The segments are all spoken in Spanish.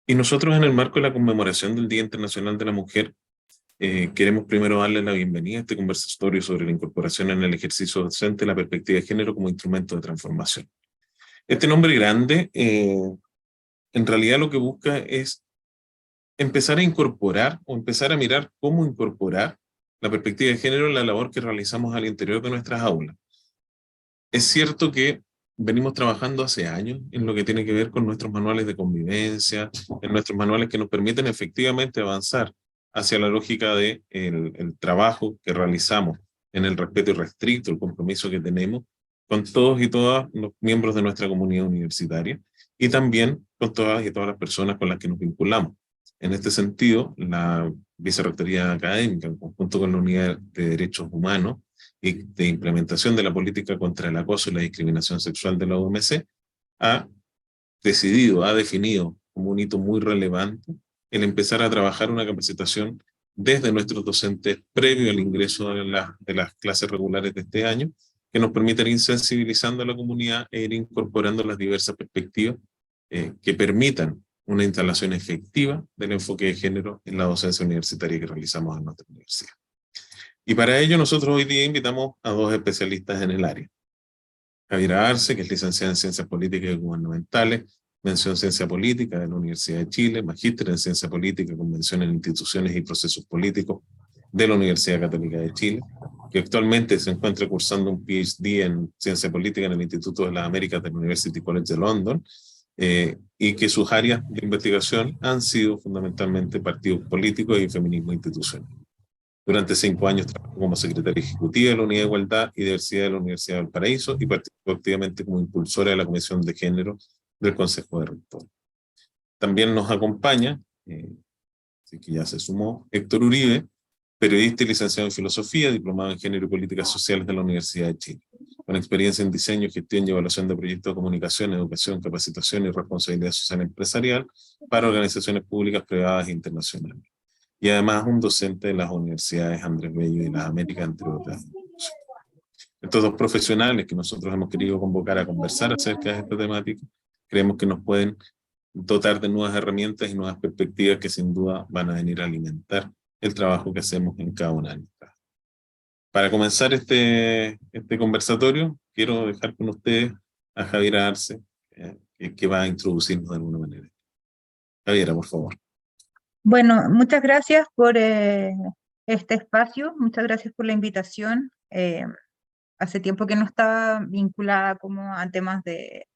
Y nosotros en el marco de la conmemoración del Día Internacional de la Mujer, queremos primero darle la bienvenida a este conversatorio sobre la incorporación en el ejercicio docente de la perspectiva de género como instrumento de transformación. Este nombre grande, en realidad lo que busca es empezar a incorporar o empezar a mirar cómo incorporar la perspectiva de género en la labor que realizamos al interior de nuestras aulas. Es cierto que venimos trabajando hace años en lo que tiene que ver con nuestros manuales de convivencia, en nuestros manuales que nos permiten efectivamente avanzar hacia la lógica de el trabajo que realizamos en el respeto irrestricto, el compromiso que tenemos con todos y todas los miembros de nuestra comunidad universitaria y también con todas y todas las personas con las que nos vinculamos. En este sentido, la Vicerrectoría Académica, en conjunto con la Unidad de Derechos Humanos, y de implementación de la política contra el acoso y la discriminación sexual de la OMC, ha decidido, ha definido como un hito muy relevante el empezar a trabajar una capacitación desde nuestros docentes previo al ingreso de las clases regulares de este año, que nos permitan ir sensibilizando a la comunidad e ir incorporando las diversas perspectivas que permitan una instalación efectiva del enfoque de género en la docencia universitaria que realizamos en nuestra universidad. Y para ello nosotros hoy día invitamos a dos especialistas en el área. Javiera Arce, que es licenciada en Ciencias Políticas y Gubernamentales, mención Ciencia Política de la Universidad de Chile, magíster en Ciencia Política con mención en Instituciones y Procesos Políticos de la Universidad Católica de Chile, que actualmente se encuentra cursando un PhD en Ciencia Política en el Instituto de las Américas del University College de London, y que sus áreas de investigación han sido fundamentalmente partidos políticos y feminismo institucional. Durante 5 años trabajó como secretaria ejecutiva de la Unidad de Igualdad y Diversidad de la Universidad de Valparaíso y participó activamente como impulsora de la Comisión de Género del Consejo de Rectores. También nos acompaña, así que ya se sumó, Héctor Uribe, periodista y licenciado en Filosofía, diplomado en Género y Políticas Sociales de la Universidad de Chile, con experiencia en diseño, gestión y evaluación de proyectos de comunicación, educación, capacitación y responsabilidad social empresarial para organizaciones públicas, privadas e internacionales. Y además un docente de las universidades Andrés Bello y las Américas, entre otras. Estos dos profesionales que nosotros hemos querido convocar a conversar acerca de esta temática, creemos que nos pueden dotar de nuevas herramientas y nuevas perspectivas que sin duda van a venir a alimentar el trabajo que hacemos en cada una de nuestras. Para comenzar este conversatorio, quiero dejar con ustedes a Javiera Arce, que va a introducirnos de alguna manera. Javiera, por favor. Bueno, muchas gracias por este espacio, muchas gracias por la invitación. Hace tiempo que no estaba vinculada como a temas de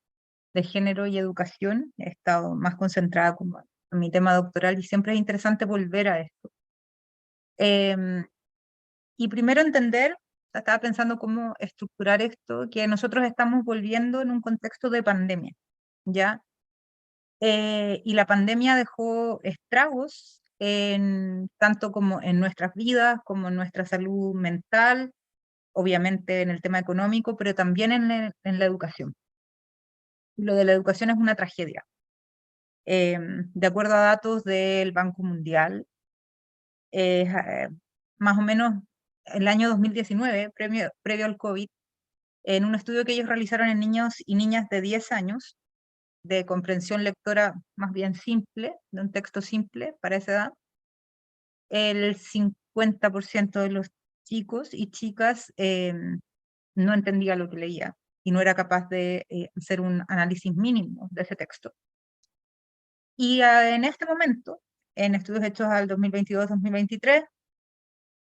género y educación, he estado más concentrada como en mi tema doctoral y siempre es interesante volver a esto. Y primero entender, estaba pensando cómo estructurar esto, que nosotros estamos volviendo en un contexto de pandemia, ¿ya? Y la pandemia dejó estragos tanto como en nuestras vidas, como en nuestra salud mental, obviamente en el tema económico, pero también en la educación. Lo de la educación es una tragedia. De acuerdo a datos del Banco Mundial, más o menos el año 2019, previo al COVID, en un estudio que ellos realizaron en niños y niñas de 10 años, de comprensión lectora más bien simple, de un texto simple para esa edad, el 50% de los chicos y chicas no entendía lo que leía y no era capaz de hacer un análisis mínimo de ese texto. Y en este momento, en estudios hechos al 2022-2023,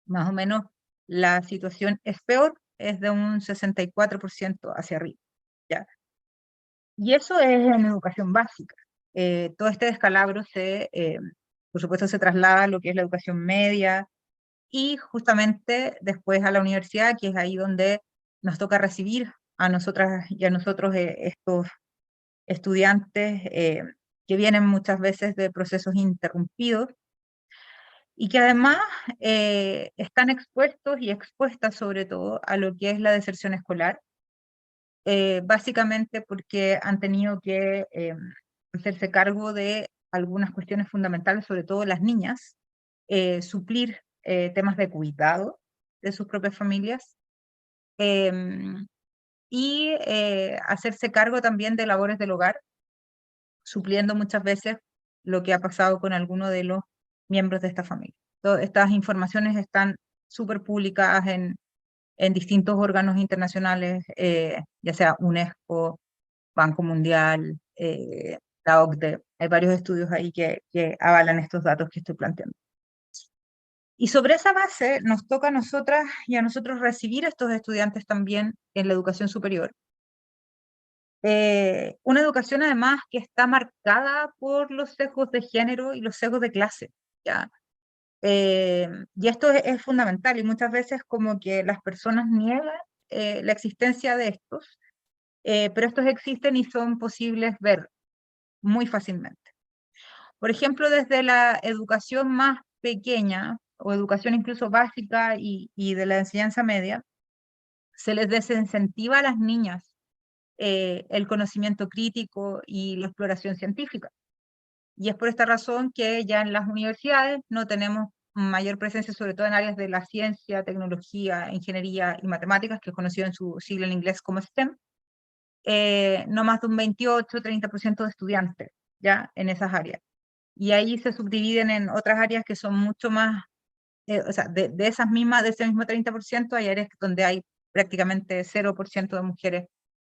más o menos la situación es peor, es de un 64% hacia arriba, ¿ya? Y eso es en educación básica. Todo este descalabro por supuesto, se traslada a lo que es la educación media y justamente después a la universidad, que es ahí donde nos toca recibir a nosotras y a nosotros estos estudiantes que vienen muchas veces de procesos interrumpidos y que además están expuestos y expuestas sobre todo a lo que es la deserción escolar, básicamente porque han tenido que hacerse cargo de algunas cuestiones fundamentales, sobre todo las niñas, suplir temas de cuidado de sus propias familias, y hacerse cargo también de labores del hogar, supliendo muchas veces lo que ha pasado con alguno de los miembros de esta familia. Todas estas informaciones están súper publicadas en distintos órganos internacionales, ya sea UNESCO, Banco Mundial, la OCDE. Hay varios estudios ahí que avalan estos datos que estoy planteando. Y sobre esa base nos toca a nosotras y a nosotros recibir a estos estudiantes también en la educación superior. Una educación además que está marcada por los sesgos de género y los sesgos de clase, ¿ya? Y esto es fundamental, y muchas veces como que las personas niegan la existencia de estos, pero estos existen y son posibles ver muy fácilmente. Por ejemplo, desde la educación más pequeña, o educación incluso básica y de la enseñanza media, se les desincentiva a las niñas el conocimiento crítico y la exploración científica. Y es por esta razón que ya en las universidades no tenemos mayor presencia, sobre todo en áreas de la ciencia, tecnología, ingeniería y matemáticas, que es conocido en su sigla en inglés como STEM, no más de un 28-30% de estudiantes ya en esas áreas. Y ahí se subdividen en otras áreas que son mucho más, o sea, de ese mismo 30%, hay áreas donde hay prácticamente 0% de mujeres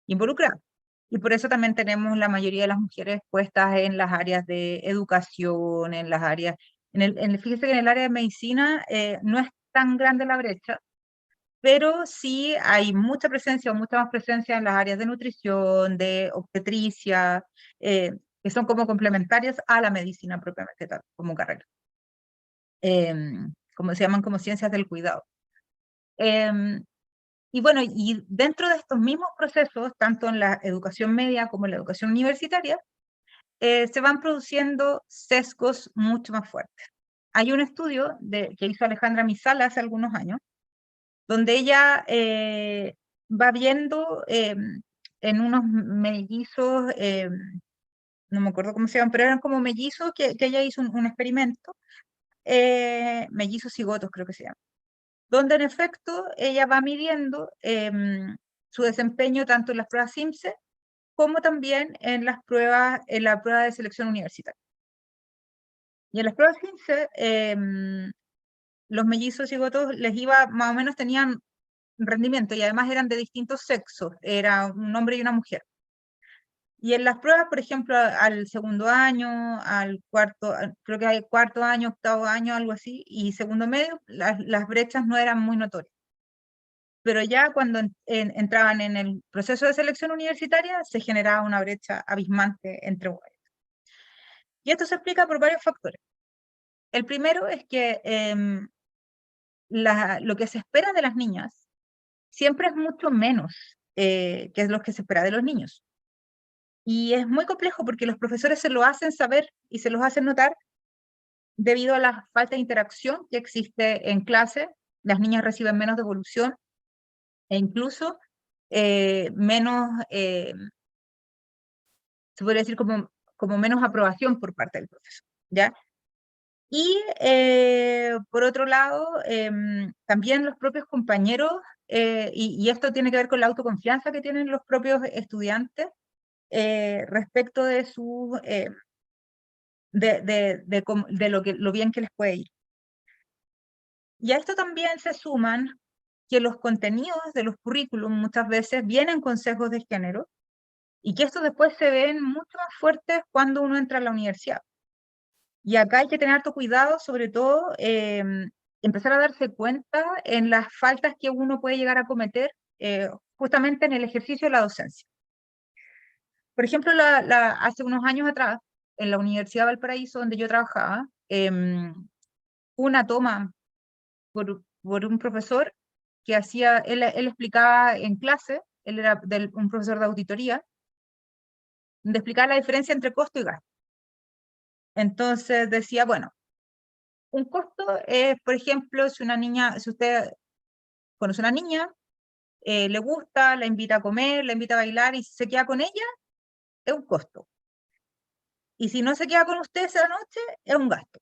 involucradas. Y por eso también tenemos la mayoría de las mujeres puestas en las áreas de educación, en las áreas, fíjese que en el área de medicina no es tan grande la brecha, pero sí hay mucha presencia o mucha más presencia en las áreas de nutrición, de obstetricia, que son como complementarias a la medicina propiamente tal, como carrera. Como se llaman como ciencias del cuidado. Y bueno, y dentro de estos mismos procesos, tanto en la educación media como en la educación universitaria, se van produciendo sesgos mucho más fuertes. Hay un estudio que hizo Alejandra Misala hace algunos años, donde ella va viendo en unos mellizos, no me acuerdo cómo se llaman, pero eran como mellizos que ella hizo un experimento, mellizos cigotos creo que se llaman, donde en efecto ella va midiendo su desempeño tanto en las pruebas CIMSE como también en la prueba de selección universitaria. Y en las pruebas CIMSE, los mellizos cigotos les iba, más o menos tenían rendimiento, y además eran de distintos sexos, era un hombre y una mujer. Y en las pruebas, por ejemplo, al segundo año, al cuarto, creo que hay cuarto año, octavo año, algo así, y segundo medio, las brechas no eran muy notorias. Pero ya cuando entraban en el proceso de selección universitaria, se generaba una brecha abismante entre mujeres. Y esto se explica por varios factores. El primero es que lo que se espera de las niñas siempre es mucho menos que es lo que se espera de los niños. Y es muy complejo porque los profesores se lo hacen saber y se los hacen notar debido a la falta de interacción que existe en clase. Las niñas reciben menos devolución e incluso menos, se podría decir como menos aprobación por parte del profesor, ¿ya? Y por otro lado, también los propios compañeros, y esto tiene que ver con la autoconfianza que tienen los propios estudiantes respecto de su de lo bien que les puede ir. Y a esto también se suman que los contenidos de los currículum muchas veces vienen con sesgos de género, y que estos después se ven mucho más fuertes cuando uno entra a la universidad. Y acá hay que tener harto cuidado, sobre todo empezar a darse cuenta en las faltas que uno puede llegar a cometer justamente en el ejercicio de la docencia. Por ejemplo, hace unos años atrás, en la Universidad de Valparaíso, donde yo trabajaba, una toma por un profesor que hacía, él explicaba en clase, él era un profesor de auditoría, de explicar la diferencia entre costo y gasto. Entonces decía, bueno, un costo es, por ejemplo, si usted conoce a una niña, le gusta, la invita a comer, la invita a bailar y si se queda con ella, es un costo. Y si no se queda con usted esa noche, es un gasto.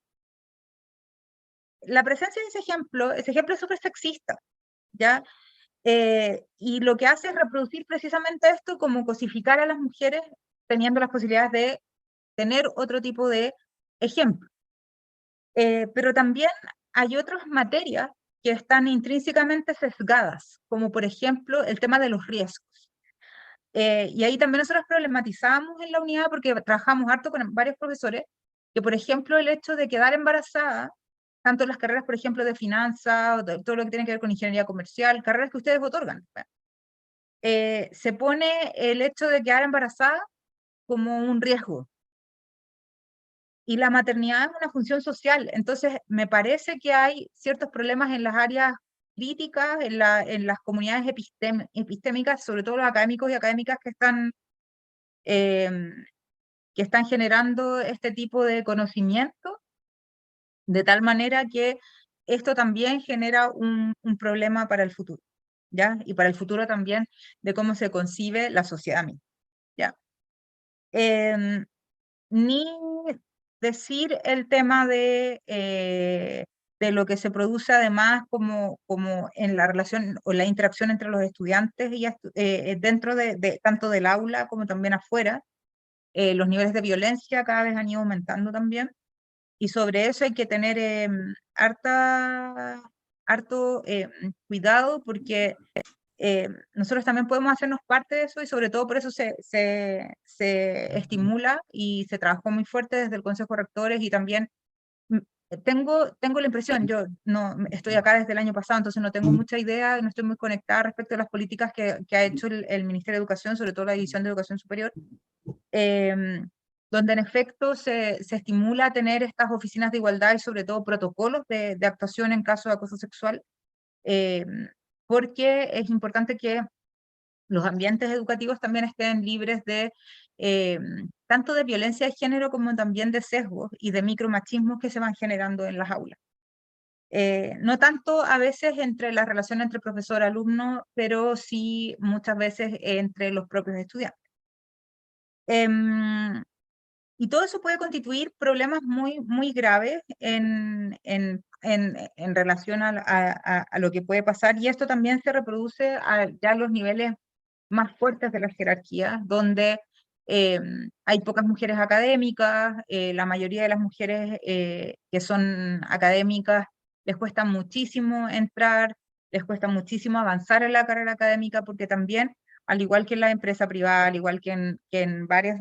La presencia de ese ejemplo es súper sexista, ¿ya? Y lo que hace es reproducir precisamente esto, como cosificar a las mujeres teniendo las posibilidades de tener otro tipo de ejemplo. Pero también hay otras materias que están intrínsecamente sesgadas, como por ejemplo el tema de los riesgos. Y ahí también nosotros problematizamos en la unidad porque trabajamos harto con varios profesores, que por ejemplo el hecho de quedar embarazada, tanto en las carreras, por ejemplo, de finanzas, o todo lo que tiene que ver con ingeniería comercial, carreras que ustedes otorgan, se pone el hecho de quedar embarazada como un riesgo. Y la maternidad es una función social, entonces me parece que hay ciertos problemas en las áreas críticas, en las comunidades epistémicas, sobre todo los académicos y académicas eh, que están generando este tipo de conocimiento, de tal manera que esto también genera un problema para el futuro, ¿ya? Y para el futuro también de cómo se concibe la sociedad misma, ¿ya? Ni decir el tema de lo que se produce además como en la relación o la interacción entre los estudiantes y dentro de tanto del aula como también afuera. Los niveles de violencia cada vez han ido aumentando también, y sobre eso hay que tener harto cuidado, porque nosotros también podemos hacernos parte de eso, y sobre todo por eso se estimula y se trabajó muy fuerte desde el Consejo de Rectores. Y también mm, tengo la impresión, yo no estoy acá desde el año pasado, entonces no tengo mucha idea, no estoy muy conectada respecto a las políticas que ha hecho el Ministerio de Educación, sobre todo la División de Educación Superior, donde en efecto se estimula tener estas oficinas de igualdad y sobre todo protocolos de actuación en caso de acoso sexual, eh, porque es importante que los ambientes educativos también estén libres de tanto de violencia de género como también de sesgos y de micromachismos que se van generando en las aulas. No tanto a veces entre la relación entre profesor-alumno, pero sí muchas veces entre los propios estudiantes. Y todo eso puede constituir problemas muy graves en relación a lo que puede pasar, y esto también se reproduce ya a los niveles más fuertes de la jerarquía, donde hay pocas mujeres académicas. La mayoría de las mujeres que son académicas les cuesta muchísimo entrar, les cuesta muchísimo avanzar en la carrera académica, porque también, al igual que en la empresa privada, al igual que en varios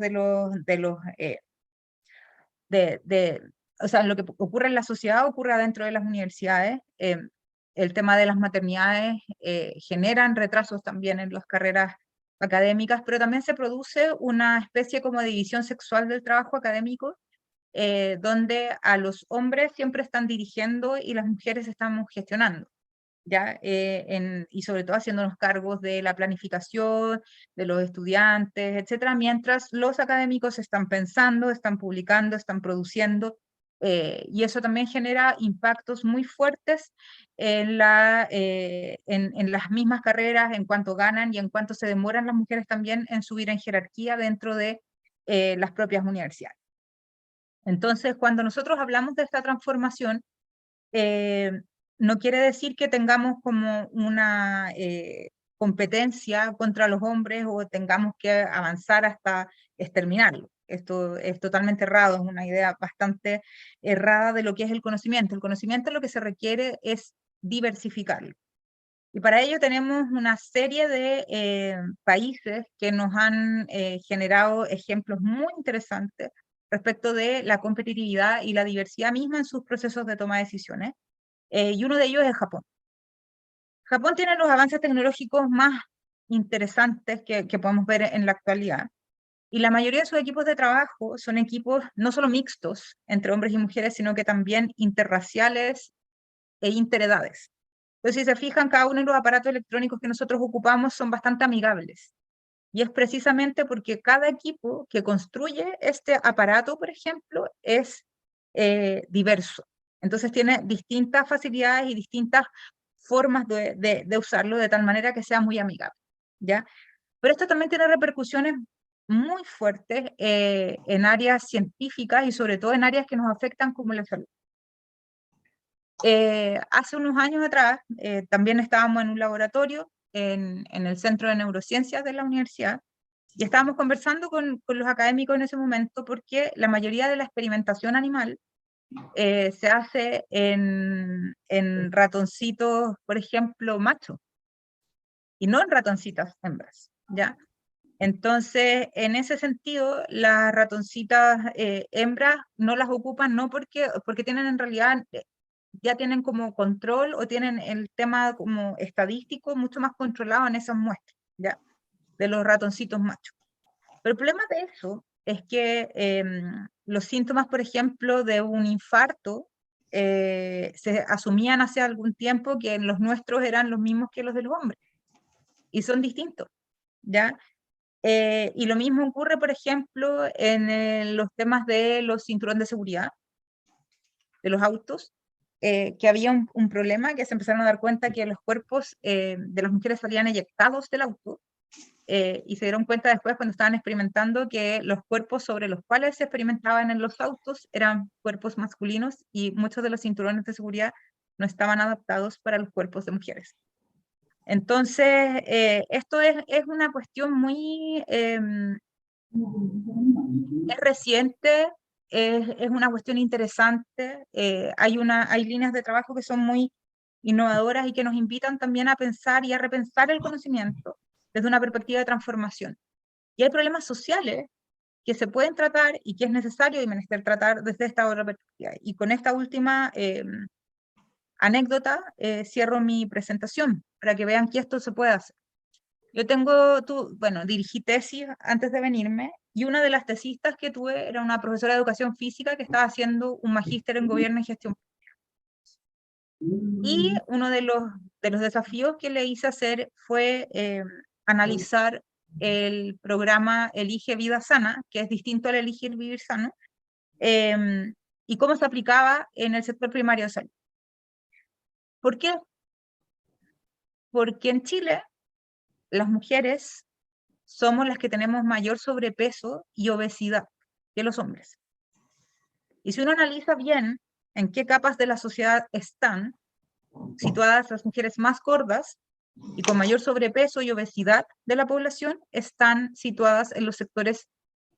o sea, lo que ocurre en la sociedad ocurre adentro de las universidades. El tema de las maternidades generan retrasos también en las carreras académicas, pero también se produce una especie como de división sexual del trabajo académico, donde a los hombres siempre están dirigiendo y las mujeres estamos gestionando, ¿ya? Y sobre todo haciéndonos cargos de la planificación, de los estudiantes, etcétera, mientras los académicos están pensando, están publicando, están produciendo, y eso también genera impactos muy fuertes en las mismas carreras, en cuanto ganan y en cuanto se demoran las mujeres también en subir en jerarquía dentro de las propias universidades. Entonces, cuando nosotros hablamos de esta transformación, eh, no quiere decir que tengamos como una competencia contra los hombres o tengamos que avanzar hasta exterminarlo. Esto es totalmente errado, es una idea bastante errada de lo que es el conocimiento. El conocimiento lo que se requiere es diversificarlo. Y para ello tenemos una serie de países que nos han generado ejemplos muy interesantes respecto de la competitividad y la diversidad misma en sus procesos de toma de decisiones. Y uno de ellos es Japón. Japón tiene los avances tecnológicos más interesantes que podemos ver en la actualidad. Y la mayoría de sus equipos de trabajo son equipos no solo mixtos entre hombres y mujeres, sino que también interraciales e interedades. Entonces, si se fijan, cada uno de los aparatos electrónicos que nosotros ocupamos son bastante amigables. Y es precisamente porque cada equipo que construye este aparato, por ejemplo, es diverso. Entonces tiene distintas facilidades y distintas formas de usarlo de tal manera que sea muy amigable, ¿ya? Pero esto también tiene repercusiones muy fuertes en áreas científicas y sobre todo en áreas que nos afectan como la salud. Hace unos años atrás también estábamos en un laboratorio en el Centro de Neurociencias de la universidad, Y estábamos conversando con los académicos en ese momento porque la mayoría de la experimentación animal se hace en ratoncitos, por ejemplo, machos, y no en ratoncitas hembras, ¿ya? Entonces, en ese sentido, las ratoncitas hembras no las ocupan, no porque tienen en realidad, ya tienen como control o tienen el tema como estadístico mucho más controlado en esas muestras, ¿ya? De los ratoncitos machos. Pero el problema de eso es que los síntomas, por ejemplo, de un infarto, se asumían hace algún tiempo que los nuestros eran los mismos que los de los hombres, y son distintos, ¿ya? Y lo mismo ocurre, por ejemplo, en los temas de los cinturones de seguridad de los autos, que había un problema, que se empezaron a dar cuenta que los cuerpos de las mujeres salían eyectados del auto, y se dieron cuenta después cuando estaban experimentando que los cuerpos sobre los cuales se experimentaban en los autos eran cuerpos masculinos y muchos de los cinturones de seguridad no estaban adaptados para los cuerpos de mujeres. Entonces, esto es una cuestión muy es reciente, es una cuestión interesante, hay líneas de trabajo que son muy innovadoras y que nos invitan también a pensar y a repensar el conocimiento desde una perspectiva de transformación. Y hay problemas sociales que se pueden tratar y que es necesario y menester tratar desde esta otra perspectiva. Y con esta última anécdota cierro mi presentación para que vean que esto se puede hacer. Yo bueno, dirigí tesis antes de venirme y una de las tesistas que tuve era una profesora de educación física que estaba haciendo un magíster en gobierno y gestión. Y uno de los desafíos que le hice hacer fue analizar el programa Elige Vida Sana, que es distinto al Elegir Vivir Sano, y cómo se aplicaba en el sector primario de salud. ¿Por qué? Porque en Chile las mujeres somos las que tenemos mayor sobrepeso y obesidad que los hombres. Y si uno analiza bien en qué capas de la sociedad están situadas las mujeres más gordas y con mayor sobrepeso y obesidad de la población, están situadas en los sectores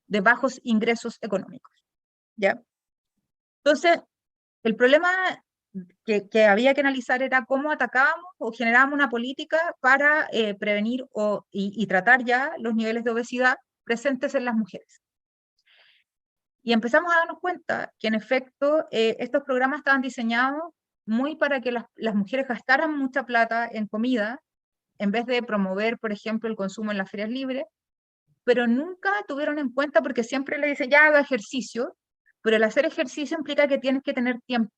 de bajos ingresos económicos, ¿ya? Entonces, el problema que había que analizar era cómo atacábamos o generábamos una política para prevenir y tratar ya los niveles de obesidad presentes en las mujeres. Y empezamos a darnos cuenta que en efecto estos programas estaban diseñados muy para que las mujeres gastaran mucha plata en comida, en vez de promover, por ejemplo, el consumo en las ferias libres, pero nunca tuvieron en cuenta, porque siempre le dicen, ya haga ejercicio, pero el hacer ejercicio implica que tienes que tener tiempo.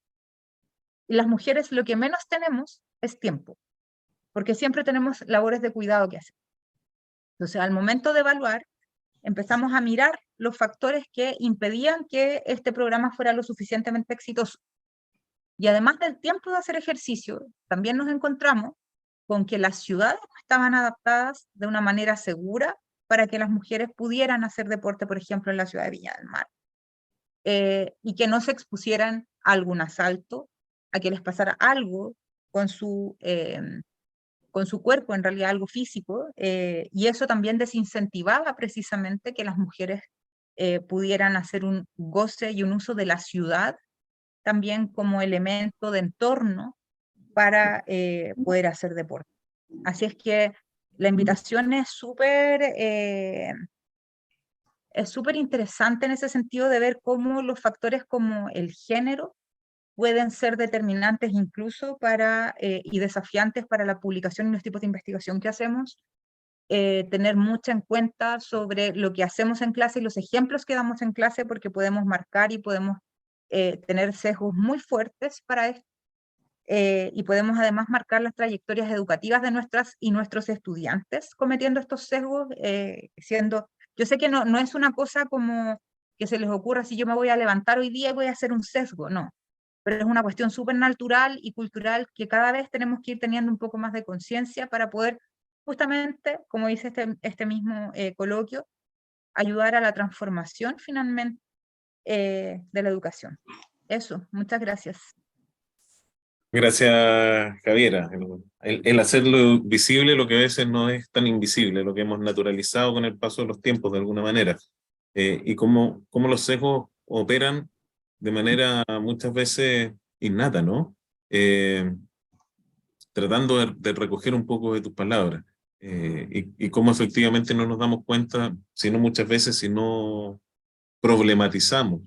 Y las mujeres lo que menos tenemos es tiempo, porque siempre tenemos labores de cuidado que hacer. Entonces, al momento de evaluar, empezamos a mirar los factores que impedían que este programa fuera lo suficientemente exitoso. Y además del tiempo de hacer ejercicio, también nos encontramos con que las ciudades no estaban adaptadas de una manera segura para que las mujeres pudieran hacer deporte, por ejemplo, en la ciudad de Viña del Mar, y que no se expusieran a algún asalto, a que les pasara algo con su cuerpo, en realidad algo físico, y eso también desincentivaba precisamente que las mujeres pudieran hacer un goce y un uso de la ciudad también como elemento de entorno para poder hacer deporte. Así es que la invitación es súper interesante en ese sentido de ver cómo los factores como el género pueden ser determinantes incluso y desafiantes para la publicación y los tipos de investigación que hacemos, tener mucho en cuenta sobre lo que hacemos en clase y los ejemplos que damos en clase, porque podemos marcar y podemos tener sesgos muy fuertes para esto, y podemos además marcar las trayectorias educativas de nuestras y nuestros estudiantes cometiendo estos sesgos, yo sé que no es una cosa como que se les ocurra si yo me voy a levantar hoy día y voy a hacer un sesgo, no, pero es una cuestión súper natural y cultural que cada vez tenemos que ir teniendo un poco más de conciencia para poder justamente, como dice este mismo coloquio, ayudar a la transformación finalmente de la educación. Eso, muchas gracias. Gracias, Javiera. El hacerlo visible lo que a veces no es tan invisible, lo que hemos naturalizado con el paso de los tiempos de alguna manera. Y cómo los sesgos operan de manera muchas veces innata, ¿no? Eh, Tratando de recoger un poco de tus palabras. Y cómo efectivamente no nos damos cuenta, sino muchas veces, si no problematizamos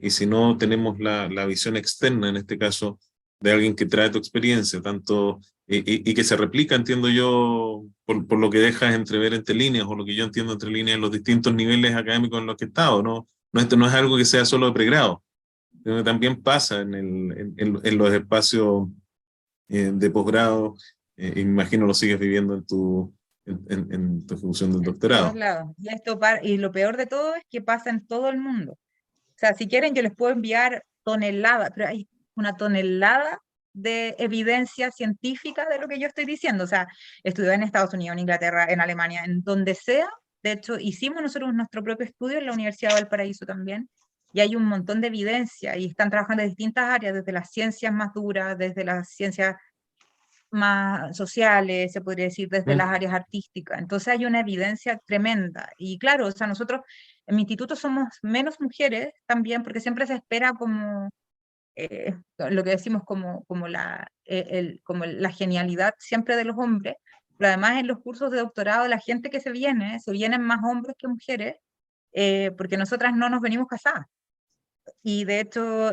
y si no tenemos la visión externa, en este caso, de alguien que trae tu experiencia, tanto y que se replica, entiendo yo, por lo que dejas entrever entre líneas, o lo que yo entiendo entre líneas en los distintos niveles académicos en los que he estado, ¿no? No, esto no es algo que sea solo de pregrado, sino que también pasa en los espacios de posgrado, imagino lo sigues viviendo en tu ejecución del En todos doctorado. lados. Y lo peor de todo es que pasa en todo el mundo. O sea, si quieren, yo les puedo enviar toneladas, pero hay una tonelada de evidencia científica de lo que yo estoy diciendo. O sea, estudié en Estados Unidos, en Inglaterra, en Alemania, en donde sea. De hecho, hicimos nosotros nuestro propio estudio en la Universidad de Valparaíso también. Y hay un montón de evidencia y están trabajando en distintas áreas, desde las ciencias más duras, desde las ciencias más sociales, se podría decir, desde las ¿Mm? áreas artísticas. Entonces hay una evidencia tremenda. Y claro, o sea, nosotros en mi instituto somos menos mujeres también, porque siempre se espera como lo que decimos como la genialidad siempre de los hombres, pero además en los cursos de doctorado la gente que se vienen más hombres que mujeres, porque nosotras no nos venimos casadas. Y de hecho,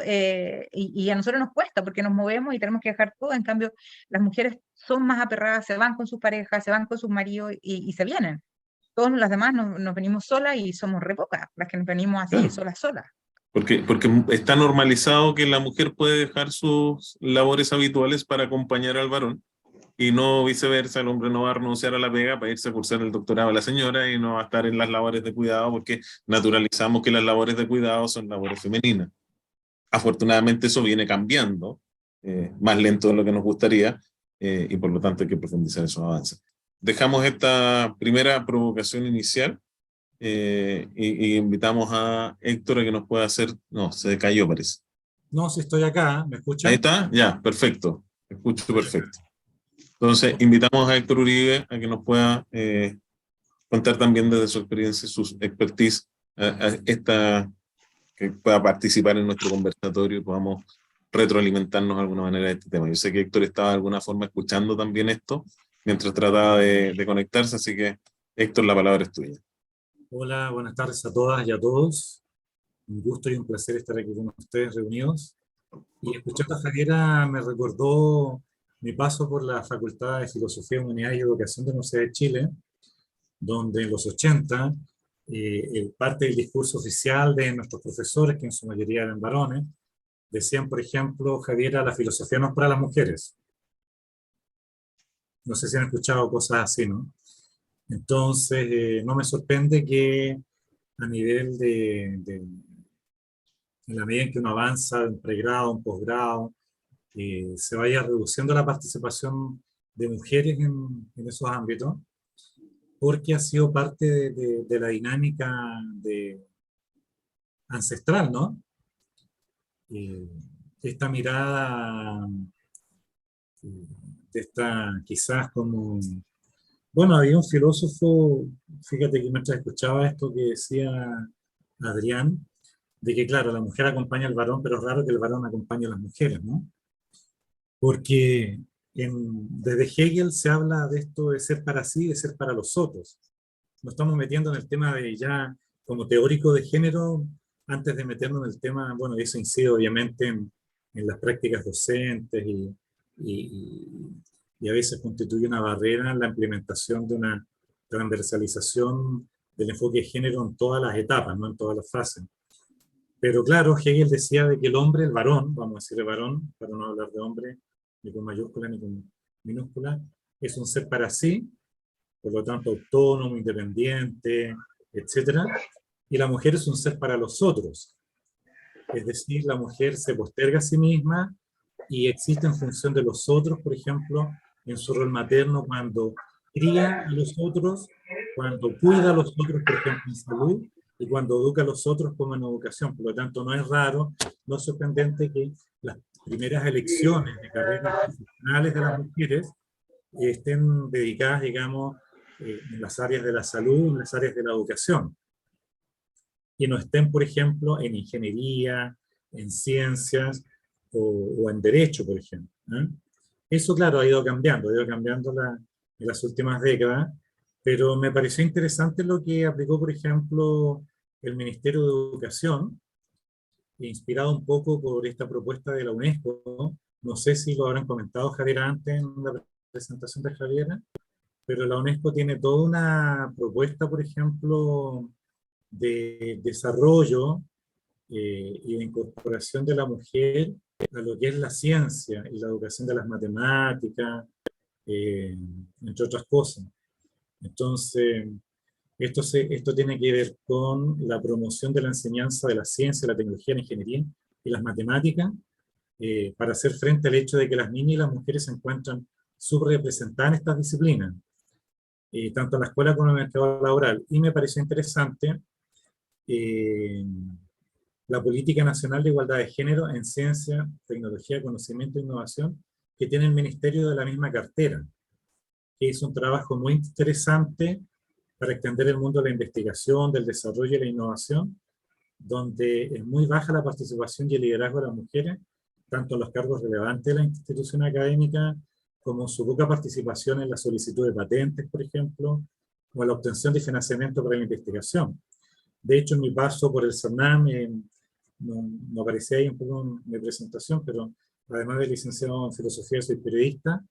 y a nosotros nos cuesta porque nos movemos y tenemos que dejar todo. En cambio, las mujeres son más aperradas, se van con sus parejas, se van con sus maridos y se vienen. Todos las demás nos venimos solas y somos re pocas, las que nos venimos así, Claro. solas, solas. Porque está normalizado que la mujer puede dejar sus labores habituales para acompañar al varón y no viceversa, el hombre no va a renunciar a la pega para irse a cursar el doctorado a la señora y no va a estar en las labores de cuidado porque naturalizamos que las labores de cuidado son labores femeninas. Afortunadamente eso viene cambiando, más lento de lo que nos gustaría, y por lo tanto hay que profundizar esos avances. Dejamos esta primera provocación inicial y invitamos a Héctor a que nos pueda hacer, no, se cayó parece. No, si estoy acá, ¿me Ahí escuchan? está, ya, perfecto, escucho perfecto. Entonces, invitamos a Héctor Uribe a que nos pueda contar también desde su experiencia, sus expertise, que pueda participar en nuestro conversatorio y podamos retroalimentarnos de alguna manera de este tema. Yo sé que Héctor estaba de alguna forma escuchando también esto mientras trataba de conectarse, así que Héctor, la palabra es tuya. Hola, buenas tardes a todas y a todos. Un gusto y un placer estar aquí con ustedes reunidos. Y escuchando a Javiera me recordó mi paso por la Facultad de Filosofía, Humanidades y Educación de la Universidad de Chile, donde en los 80 parte del discurso oficial de nuestros profesores, que en su mayoría eran varones, decían, por ejemplo, Javiera, la filosofía no es para las mujeres. No sé si han escuchado cosas así, ¿no? Entonces, no me sorprende que a nivel en la medida en que uno avanza en pregrado, en posgrado, se vaya reduciendo la participación de mujeres en esos ámbitos, porque ha sido parte de la dinámica ancestral, ¿no? Eh, Esta mirada, eh, de esta quizás como... Bueno, había un filósofo, fíjate que mientras escuchaba esto que decía Adrián, de que claro, la mujer acompaña al varón, pero es raro que el varón acompañe a las mujeres, ¿no? Porque desde Hegel se habla de esto de ser para sí y de ser para los otros. Nos estamos metiendo en el tema de ya, como teórico de género, antes de meternos en el tema, bueno, eso incide obviamente en las prácticas docentes y, y a veces constituye una barrera en la implementación de una transversalización del enfoque de género en todas las etapas, no en todas las fases. Pero claro, Hegel decía de que el hombre, el varón, vamos a decir el varón, para no hablar de hombre ni con mayúscula ni con minúscula, es un ser para sí, por lo tanto autónomo, independiente, etcétera, y la mujer es un ser para los otros. Es decir, la mujer se posterga a sí misma y existe en función de los otros, por ejemplo, en su rol materno cuando cría a los otros, cuando cuida a los otros, por ejemplo, en salud, y cuando educa a los otros como en educación. Por lo tanto, no es raro, no es sorprendente que primeras elecciones de carreras profesionales de las mujeres estén dedicadas, digamos, en las áreas de la salud, en las áreas de la educación, y no estén, por ejemplo, en ingeniería, en ciencias o en derecho, por ejemplo, ¿eh? Eso, claro, ha ido cambiando en las últimas décadas, pero me pareció interesante lo que aplicó, por ejemplo, el Ministerio de Educación, inspirado un poco por esta propuesta de la UNESCO. No sé si lo habrán comentado, Javier, antes en la presentación de Javier, pero la UNESCO tiene toda una propuesta, por ejemplo, de desarrollo y de incorporación de la mujer a lo que es la ciencia y la educación de las matemáticas, entre otras cosas. Entonces, esto tiene que ver con la promoción de la enseñanza de la ciencia, la tecnología, la ingeniería y las matemáticas, para hacer frente al hecho de que las niñas y las mujeres se encuentran subrepresentadas en estas disciplinas, tanto en la escuela como en el mercado laboral. Y me pareció interesante la Política Nacional de Igualdad de Género en Ciencia, Tecnología, Conocimiento e Innovación, que tiene el Ministerio de la misma cartera, que es un trabajo muy interesante para extender el mundo de la investigación, del desarrollo y la innovación, donde es muy baja la participación y el liderazgo de las mujeres, tanto en los cargos relevantes de la institución académica, como su poca participación en la solicitud de patentes, por ejemplo, o en la obtención de financiamiento para la investigación. De hecho, en mi paso por el CERNAM, no aparecía ahí un poco en mi presentación, pero además de licenciado en filosofía, soy periodista,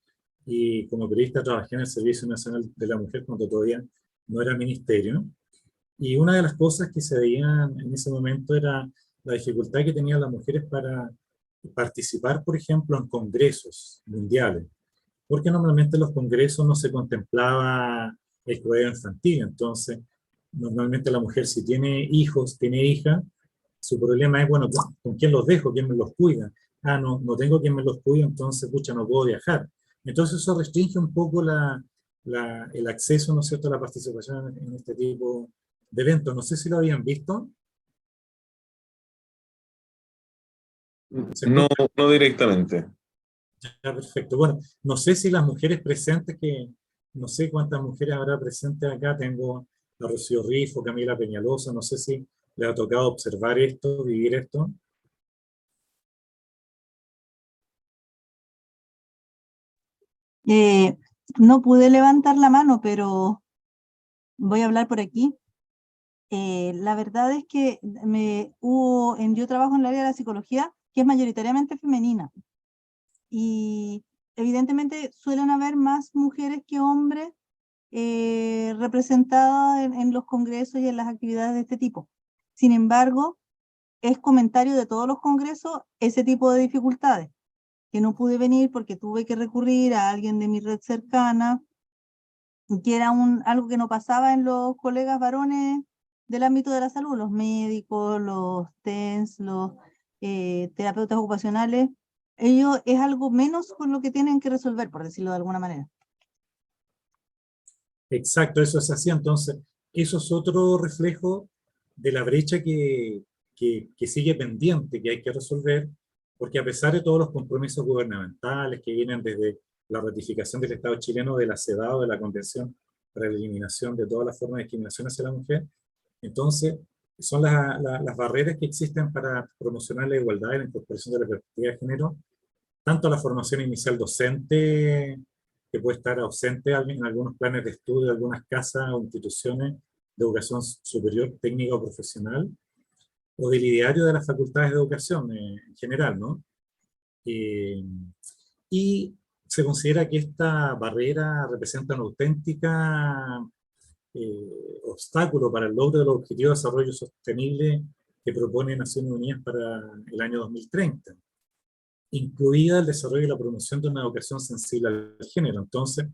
y como periodista trabajé en el Servicio Nacional de la Mujer cuando todavía no era ministerio. Y una de las cosas que se veían en ese momento era la dificultad que tenían las mujeres para participar, por ejemplo, en congresos mundiales, porque normalmente en los congresos no se contemplaba el cuidado infantil. Entonces, normalmente la mujer, si tiene hijos, tiene hijas, su problema es, bueno, ¿con quién los dejo? ¿Quién me los cuida? Ah, no tengo quien me los cuide, entonces, pucha, no puedo viajar. Entonces eso restringe un poco el acceso, ¿no es cierto?, a la participación en este tipo de eventos. No sé si lo habían visto. ¿Se No, escucha? no directamente. Ya, perfecto. Bueno, no sé si las mujeres presentes, no sé cuántas mujeres habrá presentes acá, tengo a Rocío Rifo, Camila Peñalosa, no sé si le ha tocado observar esto, vivir esto. Eh, no pude levantar la mano, pero voy a hablar por aquí. La verdad es que yo trabajo en el área de la psicología, que es mayoritariamente femenina. Y evidentemente suelen haber más mujeres que hombres representadas en los congresos y en las actividades de este tipo. Sin embargo, es comentario de todos los congresos ese tipo de dificultades, que no pude venir porque tuve que recurrir a alguien de mi red cercana, que era algo que no pasaba en los colegas varones del ámbito de la salud, los médicos, los TENS, los terapeutas ocupacionales. Ellos es algo menos con lo que tienen que resolver, por decirlo de alguna manera. Exacto, eso es así. Entonces, eso es otro reflejo de la brecha que sigue pendiente, que hay que resolver, porque a pesar de todos los compromisos gubernamentales que vienen desde la ratificación del Estado chileno de la CEDAW, de la Convención para la Eliminación de todas las formas de discriminación hacia la mujer, entonces son las barreras que existen para promocionar la igualdad y la incorporación de la perspectiva de género, tanto la formación inicial docente, que puede estar ausente en algunos planes de estudio, algunas casas o instituciones de educación superior, técnica o profesional, o del ideario de las facultades de educación en general, ¿no? Y se considera que esta barrera representa una auténtica obstáculo para el logro de los objetivos de desarrollo sostenible que propone Naciones Unidas para el año 2030, incluida el desarrollo y la promoción de una educación sensible al género. Entonces,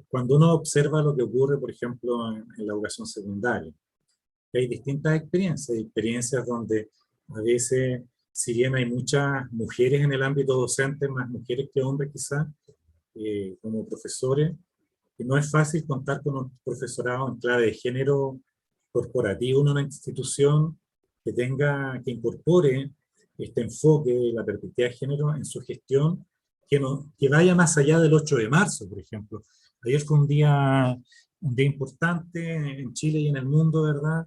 cuando uno observa lo que ocurre, por ejemplo, en la educación secundaria, hay distintas experiencias donde a veces, si bien hay muchas mujeres en el ámbito docente, más mujeres que hombres quizás, como profesores, que no es fácil contar con un profesorado en clave de género corporativo en una institución que incorpore este enfoque de la perspectiva de género en su gestión, que vaya más allá del 8 de marzo, por ejemplo. Ayer fue un día importante en Chile y en el mundo, ¿verdad?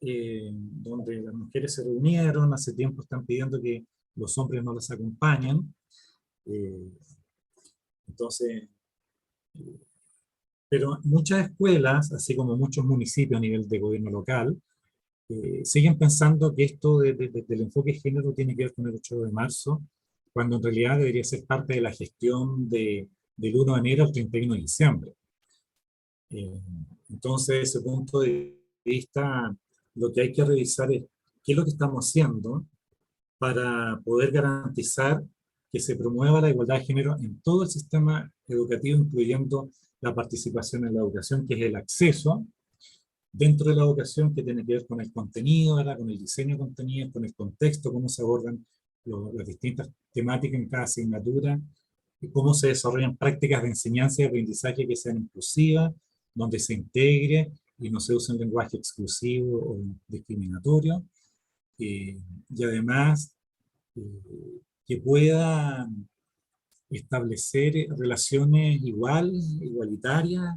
Donde las mujeres se reunieron, hace tiempo están pidiendo que los hombres no las acompañen. Entonces, pero muchas escuelas, así como muchos municipios a nivel de gobierno local, siguen pensando que esto del enfoque de género tiene que ver con el 8 de marzo, cuando en realidad debería ser parte de la gestión del 1 de enero al 31 de diciembre. Entonces, desde ese punto de vista, lo que hay que revisar es qué es lo que estamos haciendo para poder garantizar que se promueva la igualdad de género en todo el sistema educativo, incluyendo la participación en la educación, que es el acceso dentro de la educación, que tiene que ver con el contenido, ¿verdad? Con el diseño de contenido, con el contexto, cómo se abordan las distintas temáticas en cada asignatura, y cómo se desarrollan prácticas de enseñanza y aprendizaje que sean inclusivas, donde se integre y no se use un lenguaje exclusivo o discriminatorio, y además que pueda establecer relaciones igualitarias,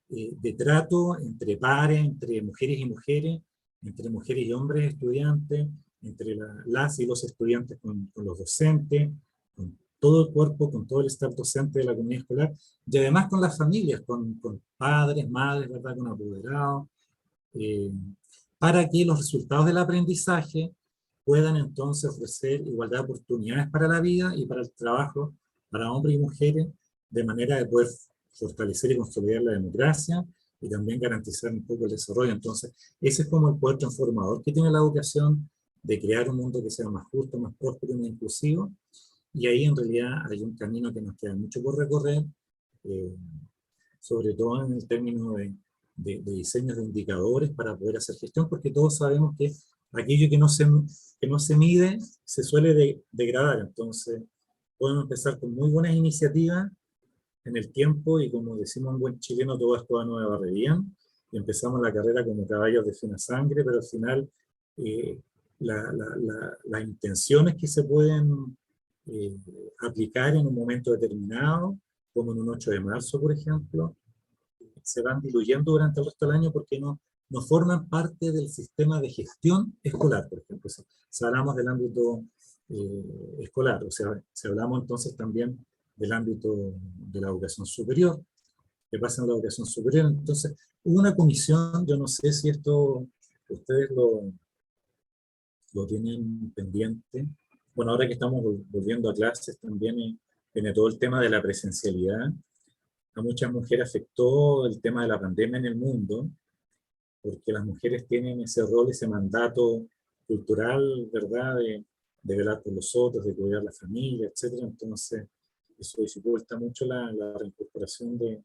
de trato entre pares, entre mujeres y mujeres, entre mujeres y hombres estudiantes, entre las y los estudiantes con los docentes, con todo el cuerpo, con todo el staff docente de la comunidad escolar, y además con las familias, con padres, madres, ¿verdad? Con apoderados, para que los resultados del aprendizaje puedan entonces ofrecer igualdad de oportunidades para la vida y para el trabajo para hombres y mujeres, de manera de poder fortalecer y consolidar la democracia y también garantizar un poco el desarrollo. Entonces, ese es como el poder transformador que tiene la educación, de crear un mundo que sea más justo, más próspero y más inclusivo. Y ahí en realidad hay un camino que nos queda mucho por recorrer, sobre todo en el término de diseños de indicadores para poder hacer gestión, porque todos sabemos que aquello que no se mide se suele degradar. Entonces, podemos empezar con muy buenas iniciativas en el tiempo, y como decimos en buen chileno, todo es toda nueva barrerían, y empezamos la carrera como caballos de fina sangre, pero al final las intenciones que se pueden aplicar en un momento determinado, como en un 8 de marzo, por ejemplo, se van diluyendo durante el resto del año porque no forman parte del sistema de gestión escolar, por ejemplo. Si hablamos del ámbito escolar, o sea, si hablamos entonces también del ámbito de la educación superior, que pasa en la educación superior. Entonces, hubo una comisión, yo no sé si esto ustedes lo tienen pendiente. Bueno, ahora que estamos volviendo a clases, también viene todo el tema de la presencialidad. A muchas mujeres afectó el tema de la pandemia en el mundo, porque las mujeres tienen ese rol, ese mandato cultural, ¿verdad?, de velar por los otros, de cuidar la familia, etc. Entonces, eso dificulta mucho la reincorporación de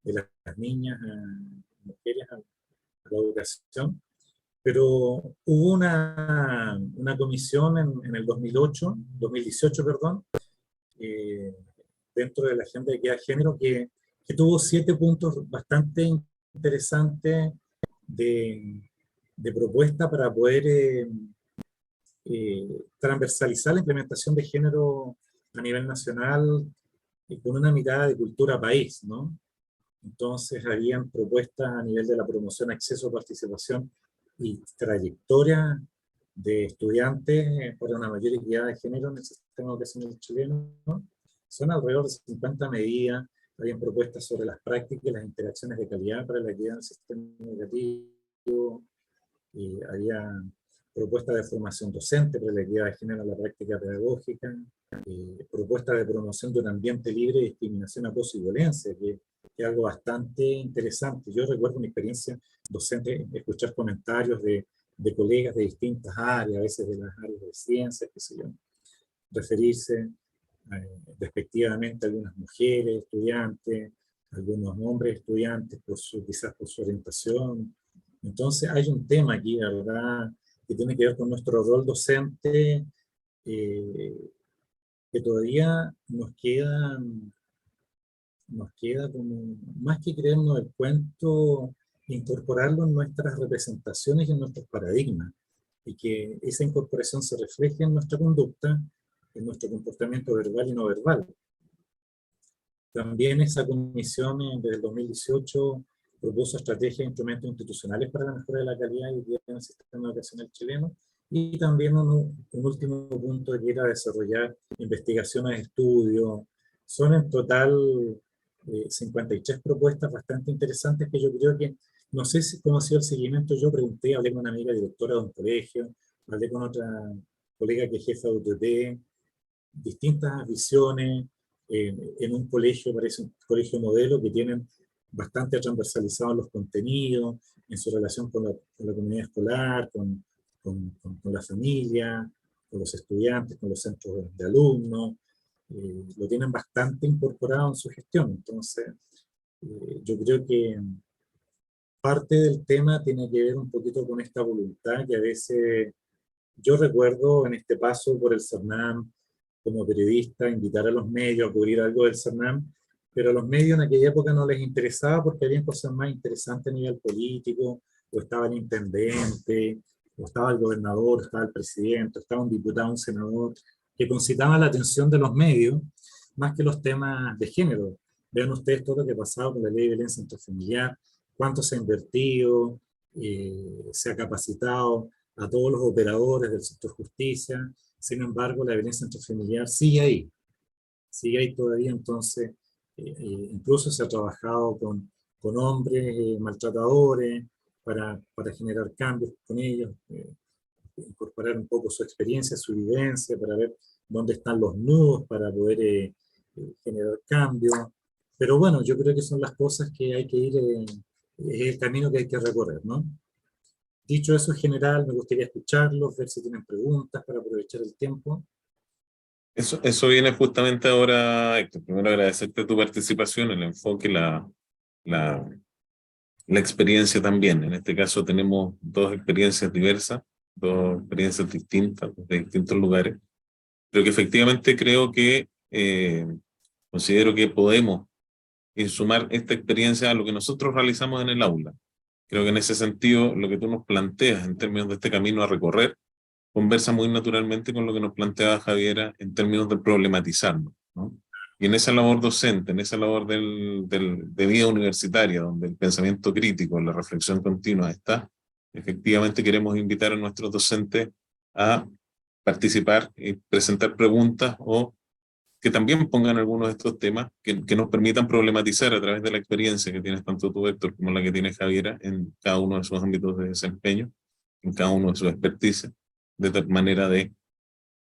las niñas, mujeres a la educación. Pero hubo una comisión en el 2018, perdón, dentro de la Agenda de Equidad de Género, que tuvo 7 puntos bastante interesantes de propuesta para poder transversalizar la implementación de género a nivel nacional, con una mirada de cultura país, ¿no? Entonces, habían propuestas a nivel de la promoción, acceso, participación y trayectoria de estudiantes para una mayor equidad de género en el sistema educacional chileno, ¿no? Son alrededor de 50 medidas. Habían propuestas sobre las prácticas y las interacciones de calidad para la equidad en el sistema educativo. Había propuestas de formación docente para la equidad de género en la práctica pedagógica, propuestas de promoción de un ambiente libre de discriminación, acoso y violencia, que es algo bastante interesante. Yo recuerdo mi experiencia docente, escuchar comentarios de colegas de distintas áreas, a veces de las áreas de ciencias, qué sé yo, referirse respectivamente a algunas mujeres estudiantes, algunos hombres estudiantes, quizás por su orientación. Entonces hay un tema aquí, ¿verdad?, que tiene que ver con nuestro rol docente, que todavía nos queda como, más que creernos el cuento, incorporarlo en nuestras representaciones y en nuestros paradigmas. y que esa incorporación se refleje en nuestra conducta, en nuestro comportamiento verbal y no verbal. También esa comisión desde el 2018 propuso estrategias e instrumentos institucionales para la mejora de la calidad y equidad en el sistema educacional chileno, y también un último punto que era desarrollar investigaciones, estudios. Son en total 53 propuestas bastante interesantes que yo creo que, no sé cómo ha sido el seguimiento. Yo pregunté, hablé con una amiga directora de un colegio, hablé con otra colega que es jefa de UTT, distintas visiones. En un colegio, parece un colegio modelo, que tienen bastante transversalizados los contenidos en su relación con la comunidad escolar, con la familia, con los estudiantes, con los centros de alumnos. Lo tienen bastante incorporado en su gestión. Entonces, yo creo que parte del tema tiene que ver un poquito con esta voluntad que a veces yo recuerdo en este paso por el CERNAM como periodista, invitar a los medios a cubrir algo del CERNAM, pero a los medios en aquella época no les interesaba porque había cosas más interesantes a nivel político, o estaba el intendente, o estaba el gobernador, estaba el presidente, o estaba un diputado, un senador, que concitaban la atención de los medios más que los temas de género. Vean ustedes todo lo que ha pasado con la ley de violencia intrafamiliar, cuánto se ha invertido, se ha capacitado a todos los operadores del sector justicia. Sin embargo, la violencia intrafamiliar sigue ahí todavía. Entonces, incluso se ha trabajado con hombres maltratadores para generar cambios con ellos, incorporar un poco su experiencia, su vivencia, para ver dónde están los nudos para poder generar cambios. Pero bueno, yo creo que son las cosas que hay que ir, es el camino que hay que recorrer, ¿no? Dicho eso en general, me gustaría escucharlos, ver si tienen preguntas para aprovechar el tiempo. Eso viene justamente ahora, Héctor. Primero agradecerte tu participación, el enfoque, la experiencia también. En este caso tenemos dos experiencias diversas, dos experiencias distintas, de distintos lugares, pero que efectivamente creo que considero que podemos sumar esta experiencia a lo que nosotros realizamos en el aula. Creo que en ese sentido, lo que tú nos planteas en términos de este camino a recorrer, conversa muy naturalmente con lo que nos planteaba Javiera en términos de problematizarnos, ¿no? Y en esa labor docente, en esa labor de vida universitaria, donde el pensamiento crítico, la reflexión continua está, efectivamente queremos invitar a nuestros docentes a participar y presentar preguntas o que también pongan algunos de estos temas que nos permitan problematizar a través de la experiencia que tienes tanto tú, Héctor, como la que tiene Javiera en cada uno de sus ámbitos de desempeño, en cada uno de sus experticias, de tal manera de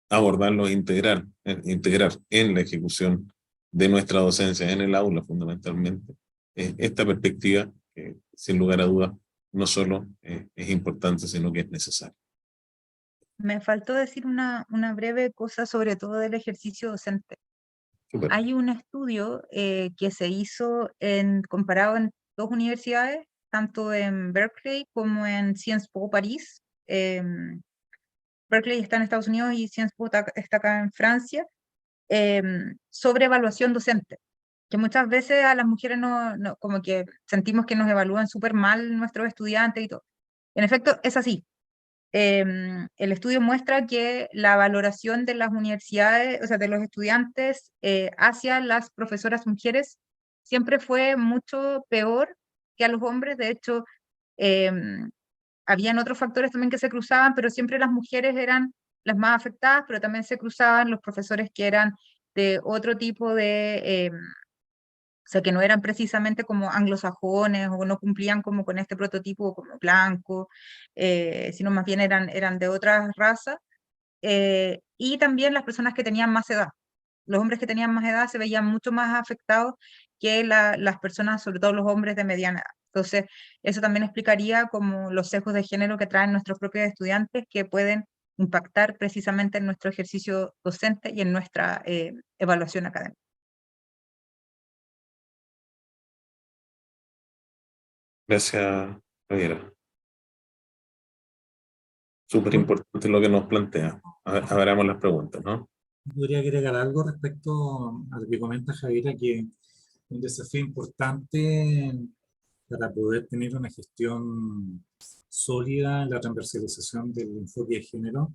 abordarlo e integrar en la ejecución de nuestra docencia, en el aula fundamentalmente, esta perspectiva que sin lugar a dudas no solo es importante, sino que es necesaria. Me faltó decir una breve cosa sobre todo del ejercicio docente. Super. Hay un estudio que se hizo comparado en dos universidades, tanto en Berkeley como en Sciences Po París. Berkeley está en Estados Unidos y Sciences Po está acá en Francia, sobre evaluación docente. Que muchas veces a las mujeres como que sentimos que nos evalúan súper mal nuestros estudiantes y todo. En efecto, es así. El estudio muestra que la valoración de las universidades, o sea, de los estudiantes hacia las profesoras mujeres siempre fue mucho peor que a los hombres. De hecho, habían otros factores también que se cruzaban, pero siempre las mujeres eran las más afectadas, pero también se cruzaban los profesores que eran de otro tipo de... o sea, que no eran precisamente como anglosajones o no cumplían como con este prototipo como blanco, sino más bien eran de otras razas. Y también las personas que tenían más edad. Los hombres que tenían más edad se veían mucho más afectados que las personas, sobre todo los hombres de mediana edad. Entonces, eso también explicaría como los sesgos de género que traen nuestros propios estudiantes que pueden impactar precisamente en nuestro ejercicio docente y en nuestra evaluación académica. Gracias, Javiera. Súper importante lo que nos plantea. Abramos las preguntas, ¿no? Podría agregar algo respecto a lo que comenta Javiera, que un desafío importante para poder tener una gestión sólida en la transversalización del enfoque de género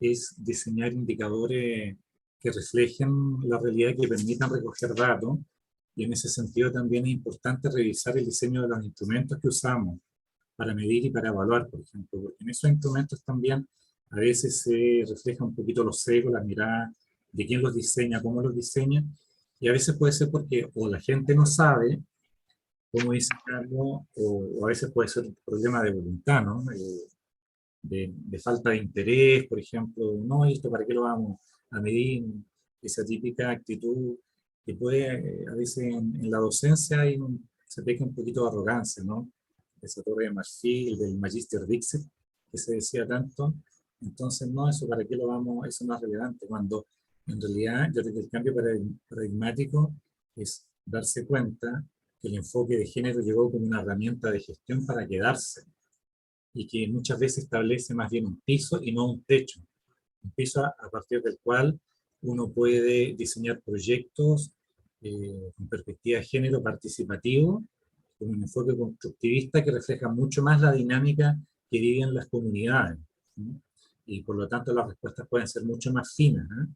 es diseñar indicadores que reflejen la realidad y que permitan recoger datos. Y en ese sentido también es importante revisar el diseño de los instrumentos que usamos para medir y para evaluar, por ejemplo, porque en esos instrumentos también a veces se refleja un poquito los sesgos, la mirada de quién los diseña, cómo los diseña, y a veces puede ser porque o la gente no sabe cómo diseñarlo, o a veces puede ser un problema de voluntad, ¿no? De falta de interés, por ejemplo, no, ¿esto para qué lo vamos a medir? Esa típica actitud que puede, a veces en la docencia se peca un poquito de arrogancia, ¿no? Esa torre de marfil, del Magister Dixit, que se decía tanto. Entonces, no, eso para qué lo vamos, eso no es relevante, cuando en realidad yo creo que el cambio paradigmático es darse cuenta que el enfoque de género llegó como una herramienta de gestión para quedarse, y que muchas veces establece más bien un piso y no un techo. Un piso a partir del cual uno puede diseñar proyectos con perspectiva de género participativo, con un enfoque constructivista que refleja mucho más la dinámica que viven las comunidades, ¿no? Y por lo tanto las respuestas pueden ser mucho más finas, ¿eh?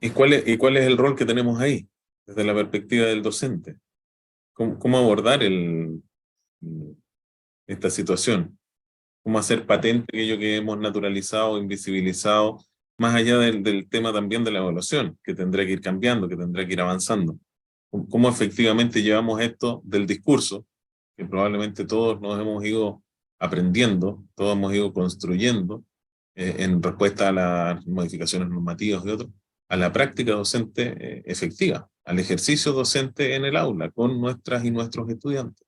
¿Y cuál es el rol que tenemos ahí, desde la perspectiva del docente? ¿Cómo abordar esta situación? ¿Cómo hacer patente aquello que hemos naturalizado, invisibilizado, más allá del tema también de la evaluación, que tendrá que ir cambiando, que tendrá que ir avanzando? ¿Cómo efectivamente llevamos esto del discurso, que probablemente todos nos hemos ido aprendiendo, todos hemos ido construyendo en respuesta a las modificaciones normativas y otros, a la práctica docente efectiva, al ejercicio docente en el aula con nuestras y nuestros estudiantes?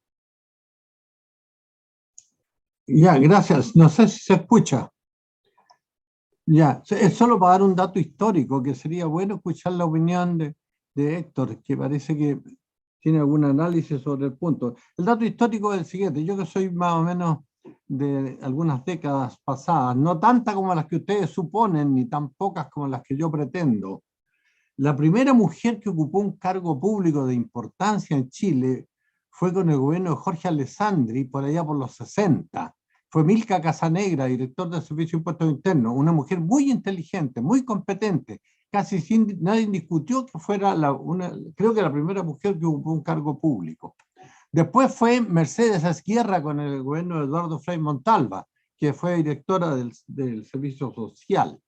Ya, gracias. No sé si se escucha. Ya, es solo para dar un dato histórico, que sería bueno escuchar la opinión de Héctor, que parece que tiene algún análisis sobre el punto. El dato histórico es el siguiente: yo que soy más o menos de algunas décadas pasadas, no tantas como las que ustedes suponen, ni tan pocas como las que yo pretendo. La primera mujer que ocupó un cargo público de importancia en Chile fue con el gobierno de Jorge Alessandri, por allá por los 60. Fue Milka Casanegra, director del Servicio de Impuestos Internos, una mujer muy inteligente, muy competente. Casi nadie discutió que fuera creo que la primera mujer que ocupó un cargo público. Después fue Mercedes Esguerra con el gobierno de Eduardo Frei Montalva, que fue directora del Servicio Social.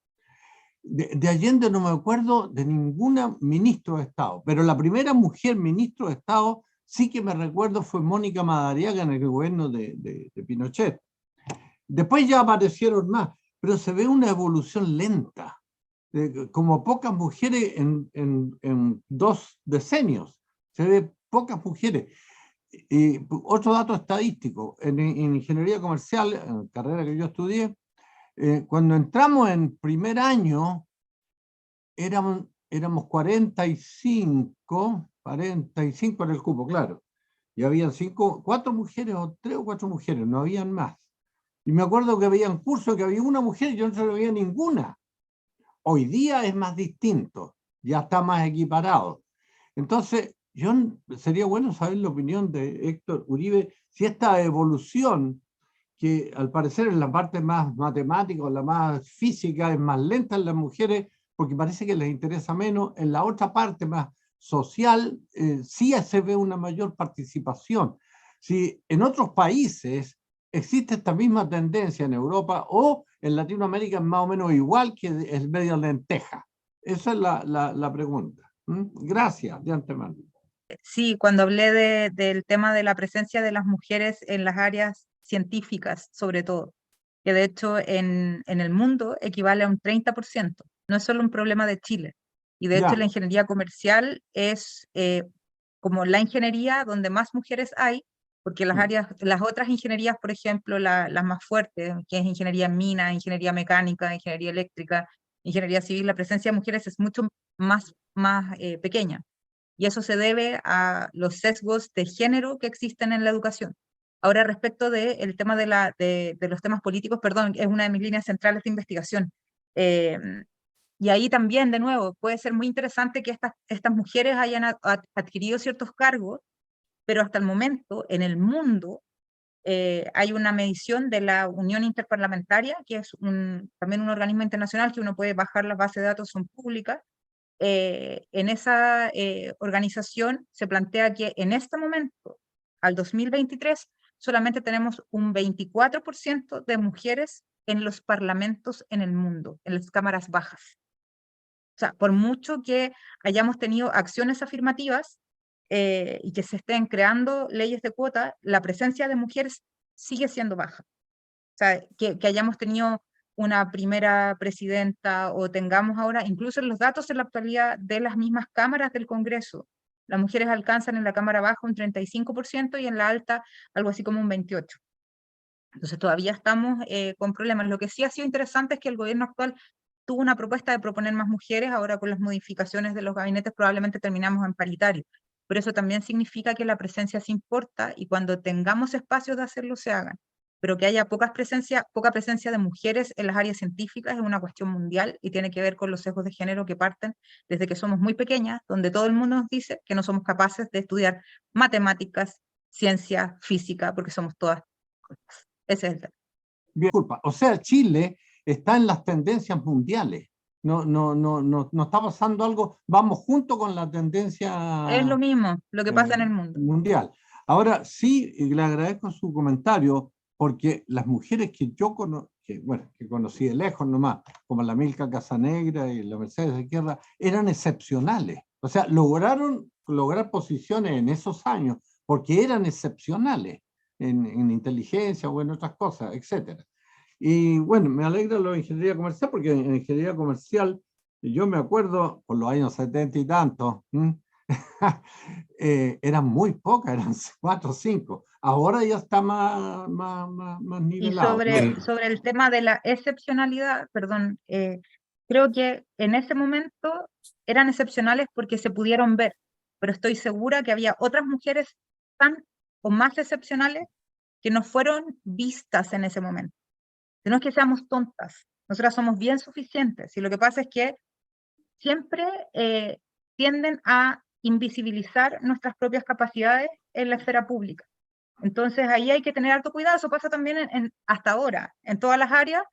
De Allende no me acuerdo de ninguna ministro de Estado, pero la primera mujer ministro de Estado sí que me recuerdo fue Mónica Madariaga en el gobierno de Pinochet. Después ya aparecieron más, pero se ve una evolución lenta, como pocas mujeres en 2 decenios, se ve pocas mujeres. Y otro dato estadístico, en ingeniería comercial, en la carrera que yo estudié, cuando entramos en primer año, éramos 45 en el cupo, claro. Y habían 4 mujeres, o 3 o 4 mujeres, no habían más. Y me acuerdo que había un curso que había una mujer y yo no había ninguna. Hoy día es más distinto, ya está más equiparado. Entonces, sería bueno saber la opinión de Héctor Uribe, si esta evolución, que al parecer en la parte más matemática o la más física es más lenta en las mujeres, porque parece que les interesa menos, en la otra parte más social sí se ve una mayor participación. Si en otros países existe esta misma tendencia en Europa o en Latinoamérica es más o menos igual, que es medio lenteja. Esa es la pregunta. Gracias de antemano. Sí, cuando hablé del tema de la presencia de las mujeres en las áreas científicas, sobre todo, que de hecho en el mundo equivale a un 30%, no es solo un problema de Chile. Y de hecho la ingeniería comercial es como la ingeniería donde más mujeres hay, porque las otras ingenierías, por ejemplo, las más fuertes, que es ingeniería en minas, ingeniería mecánica, ingeniería eléctrica, ingeniería civil, la presencia de mujeres es mucho más pequeña. Y eso se debe a los sesgos de género que existen en la educación. Ahora, respecto del tema de los temas políticos, perdón, es una de mis líneas centrales de investigación. Y ahí también, de nuevo, puede ser muy interesante que estas mujeres hayan adquirido ciertos cargos, pero hasta el momento, en el mundo, hay una medición de la Unión Interparlamentaria, que es también un organismo internacional que uno puede bajar, las bases de datos son públicas. En esa organización se plantea que en este momento, al 2023, solamente tenemos un 24% de mujeres en los parlamentos en el mundo, en las cámaras bajas. O sea, por mucho que hayamos tenido acciones afirmativas y que se estén creando leyes de cuota, la presencia de mujeres sigue siendo baja. O sea, que hayamos tenido una primera presidenta o tengamos ahora, incluso en los datos en la actualidad de las mismas cámaras del Congreso, las mujeres alcanzan en la cámara baja un 35% y en la alta algo así como un 28%. Entonces todavía estamos con problemas. Lo que sí ha sido interesante es que el gobierno actual tuvo una propuesta de proponer más mujeres, ahora con las modificaciones de los gabinetes probablemente terminamos en paritario. Pero eso también significa que la presencia se importa y cuando tengamos espacios de hacerlo se hagan. Pero que haya poca presencia de mujeres en las áreas científicas es una cuestión mundial y tiene que ver con los sesgos de género que parten desde que somos muy pequeñas, donde todo el mundo nos dice que no somos capaces de estudiar matemáticas, ciencia, física, porque somos todas cortas. Ese es el tema. Disculpa, o sea, Chile está en las tendencias mundiales. No está pasando algo, vamos junto con la tendencia Es lo mismo lo que pasa en el mundo. mundial. Ahora, sí, le agradezco su comentario, porque las mujeres que yo que conocí de lejos nomás, como la Milka Casanegra y la Mercedes Izquierda, eran excepcionales. O sea, lograron lograr posiciones en esos años, porque eran excepcionales en inteligencia o en otras cosas, etcétera. Y bueno, me alegra lo de ingeniería comercial, porque en ingeniería comercial, yo me acuerdo, por los años 70 y tantos, eran muy pocas, eran 4 o 5. Ahora ya está más Y nivelado. sobre el tema de la excepcionalidad, perdón, creo que en ese momento eran excepcionales porque se pudieron ver, pero estoy segura que había otras mujeres tan o más excepcionales que no fueron vistas en ese momento. No es que seamos tontas, nosotras somos bien suficientes, y lo que pasa es que siempre tienden a invisibilizar nuestras propias capacidades en la esfera pública. Entonces ahí hay que tener harto cuidado, eso pasa también hasta ahora, en todas las áreas,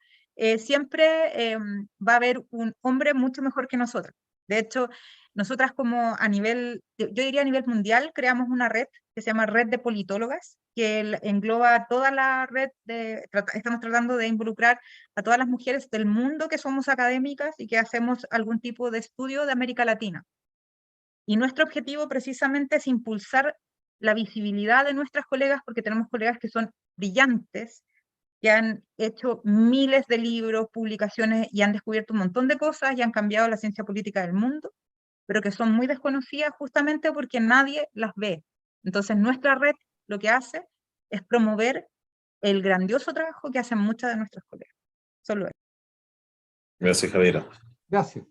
siempre va a haber un hombre mucho mejor que nosotros. De hecho, nosotras como a nivel, yo diría a nivel mundial, creamos una red que se llama Red de Politólogas, que engloba toda la red, estamos tratando de involucrar a todas las mujeres del mundo que somos académicas y que hacemos algún tipo de estudio de América Latina. Y nuestro objetivo precisamente es impulsar la visibilidad de nuestras colegas, porque tenemos colegas que son brillantes, que han hecho miles de libros, publicaciones y han descubierto un montón de cosas y han cambiado la ciencia política del mundo, pero que son muy desconocidas justamente porque nadie las ve. Entonces nuestra red lo que hace es promover el grandioso trabajo que hacen muchas de nuestras colegas. Solo eso. Gracias, Javiera. Gracias.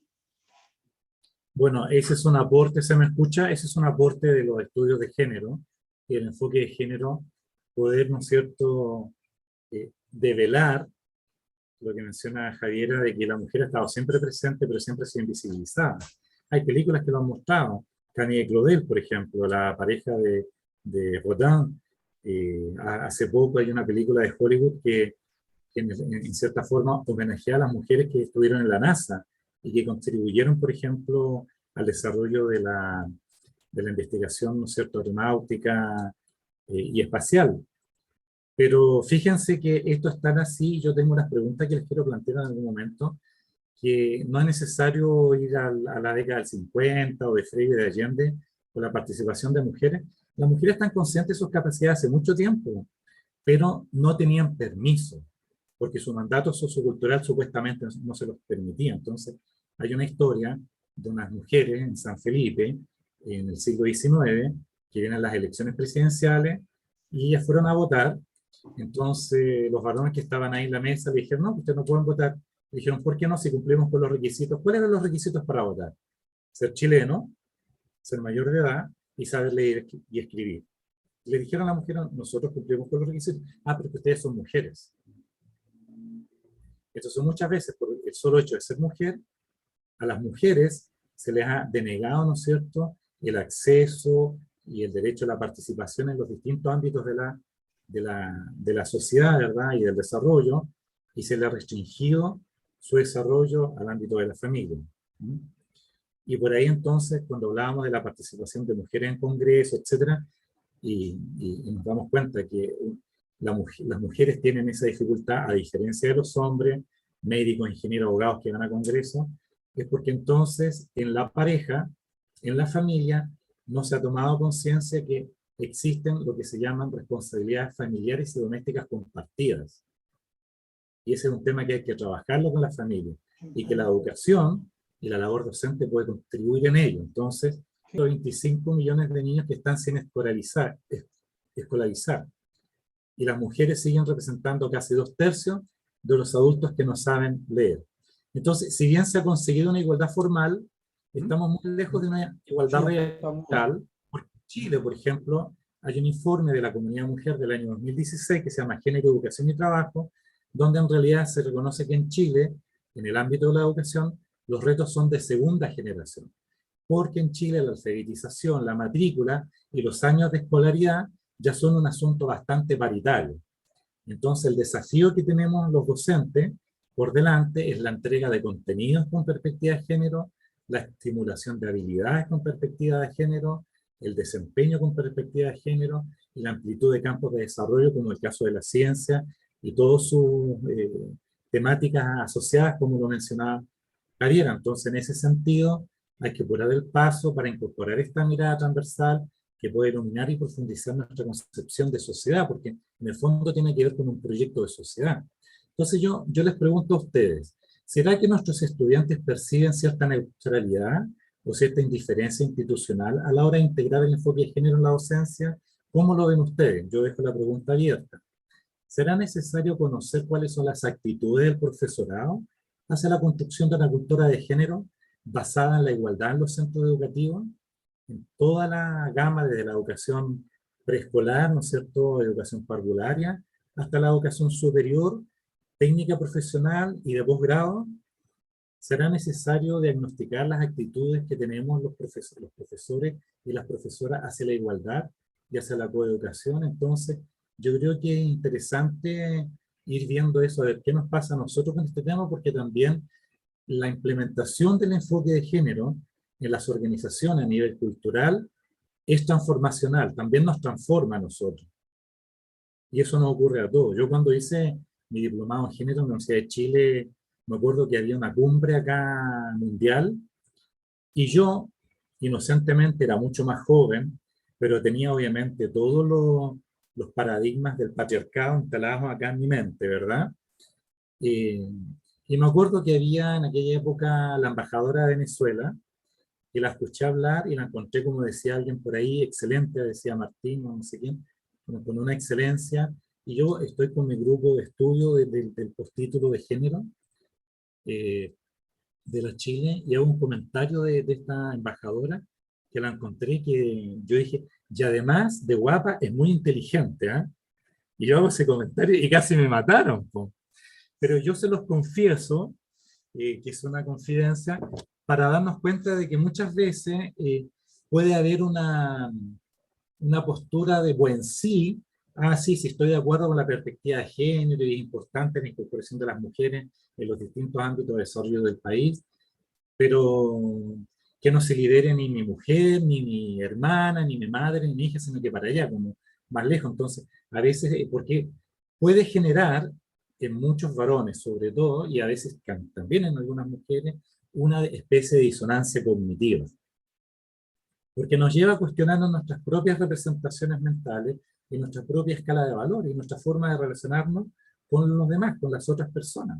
Bueno, ese es un aporte, ¿se me escucha? Ese es un aporte de los estudios de género y el enfoque de género, poder, ¿no es cierto?, develar lo que menciona Javiera, de que la mujer ha estado siempre presente, pero siempre ha sido invisibilizada. Hay películas que lo han mostrado. Camille Claudel, por ejemplo, la pareja de Rodin. Hace poco hay una película de Hollywood que en cierta forma homenajea a las mujeres que estuvieron en la NASA y que contribuyeron, por ejemplo, al desarrollo de la investigación, ¿no es cierto?, aeronáutica y espacial. Pero fíjense que esto es tan así, yo tengo unas preguntas que les quiero plantear en algún momento, que no es necesario ir a la década del 50 o de Freire, de Allende, con la participación de mujeres. Las mujeres están conscientes de sus capacidades hace mucho tiempo, pero no tenían permiso, porque su mandato sociocultural supuestamente no se los permitía. Entonces, hay una historia de unas mujeres en San Felipe, en el siglo XIX, que vienen las elecciones presidenciales, y ellas fueron a votar. Entonces, los varones que estaban ahí en la mesa le dijeron, no, ustedes no pueden votar. Le dijeron, ¿por qué no? Si cumplimos con los requisitos. ¿Cuáles eran los requisitos para votar? Ser chileno, ser mayor de edad y saber leer y escribir. Le dijeron a la mujer, nosotros cumplimos con los requisitos. Ah, pero ustedes son mujeres. Entonces, muchas veces, por el solo hecho de ser mujer, a las mujeres se les ha denegado, ¿no es cierto?, el acceso y el derecho a la participación en los distintos ámbitos de la sociedad, ¿verdad?, y del desarrollo, y se le ha restringido su desarrollo al ámbito de la familia. Y por ahí entonces, cuando hablábamos de la participación de mujeres en congreso, etcétera, y nos damos cuenta que las mujeres tienen esa dificultad, a diferencia de los hombres, médicos, ingenieros, abogados que van a congreso, es porque entonces en la pareja, en la familia, no se ha tomado conciencia que existen lo que se llaman responsabilidades familiares y domésticas compartidas. Y ese es un tema que hay que trabajarlo con la familia, y que la educación y la labor docente puede contribuir en ello. Entonces, 25 millones de niños que están sin escolarizar, y las mujeres siguen representando casi 2/3 de los adultos que no saben leer. Entonces, si bien se ha conseguido una igualdad formal, estamos muy lejos de una igualdad real. Porque en Chile, por ejemplo, hay un informe de la Comunidad Mujer del año 2016 que se llama Género, Educación y Trabajo, donde en realidad se reconoce que en Chile, en el ámbito de la educación, los retos son de segunda generación. Porque en Chile la alfabetización, la matrícula y los años de escolaridad ya son un asunto bastante paritario. Entonces el desafío que tenemos los docentes por delante es la entrega de contenidos con perspectiva de género, la estimulación de habilidades con perspectiva de género, el desempeño con perspectiva de género y la amplitud de campos de desarrollo, como el caso de la ciencia y todas sus temáticas asociadas, como lo mencionaba Javiera. Entonces, en ese sentido, hay que apurar el paso para incorporar esta mirada transversal que puede iluminar y profundizar nuestra concepción de sociedad, porque en el fondo tiene que ver con un proyecto de sociedad. Entonces yo les pregunto a ustedes, ¿será que nuestros estudiantes perciben cierta neutralidad o cierta indiferencia institucional a la hora de integrar el enfoque de género en la docencia? ¿Cómo lo ven ustedes? Yo dejo la pregunta abierta. ¿Será necesario conocer cuáles son las actitudes del profesorado hacia la construcción de una cultura de género basada en la igualdad en los centros educativos? En toda la gama, desde la educación preescolar, ¿no es cierto?, educación parvularia, hasta la educación superior, técnica profesional y de posgrado. Será necesario diagnosticar las actitudes que tenemos los profesores y las profesoras hacia la igualdad y hacia la coeducación. Entonces, yo creo que es interesante ir viendo eso, a ver qué nos pasa a nosotros con este tema, porque también la implementación del enfoque de género en las organizaciones a nivel cultural es transformacional, también nos transforma a nosotros. Y eso no ocurre a todos. Yo cuando hice mi diplomado en género en la Universidad de Chile, me acuerdo que había una cumbre acá mundial, y yo, inocentemente, era mucho más joven, pero tenía obviamente todos los paradigmas del patriarcado instalados acá en mi mente, ¿verdad? Y me acuerdo que había en aquella época la embajadora de Venezuela, que la escuché hablar y la encontré, como decía alguien por ahí, excelente, decía Martín o no sé quién, con una excelencia. Y yo estoy con mi grupo de estudio del postítulo de género de la Chile, y hago un comentario de esta embajadora, que la encontré, que yo dije, y además de guapa, es muy inteligente, ¿eh? Y yo hago ese comentario y casi me mataron, po. Pero yo se los confieso, que es una confidencia, para darnos cuenta de que muchas veces puede haber una postura de buen sí, sí, sí estoy de acuerdo con la perspectiva de género y es importante la incorporación de las mujeres en los distintos ámbitos de desarrollo del país, pero que no se lidere ni mi mujer, ni mi hermana, ni mi madre, ni mi hija, sino que para allá, como más lejos. Entonces, a veces, porque puede generar en muchos varones, sobre todo, y a veces también en algunas mujeres, una especie de disonancia cognitiva. Porque nos lleva a cuestionarnos nuestras propias representaciones mentales y nuestra propia escala de valores y nuestra forma de relacionarnos con los demás, con las otras personas.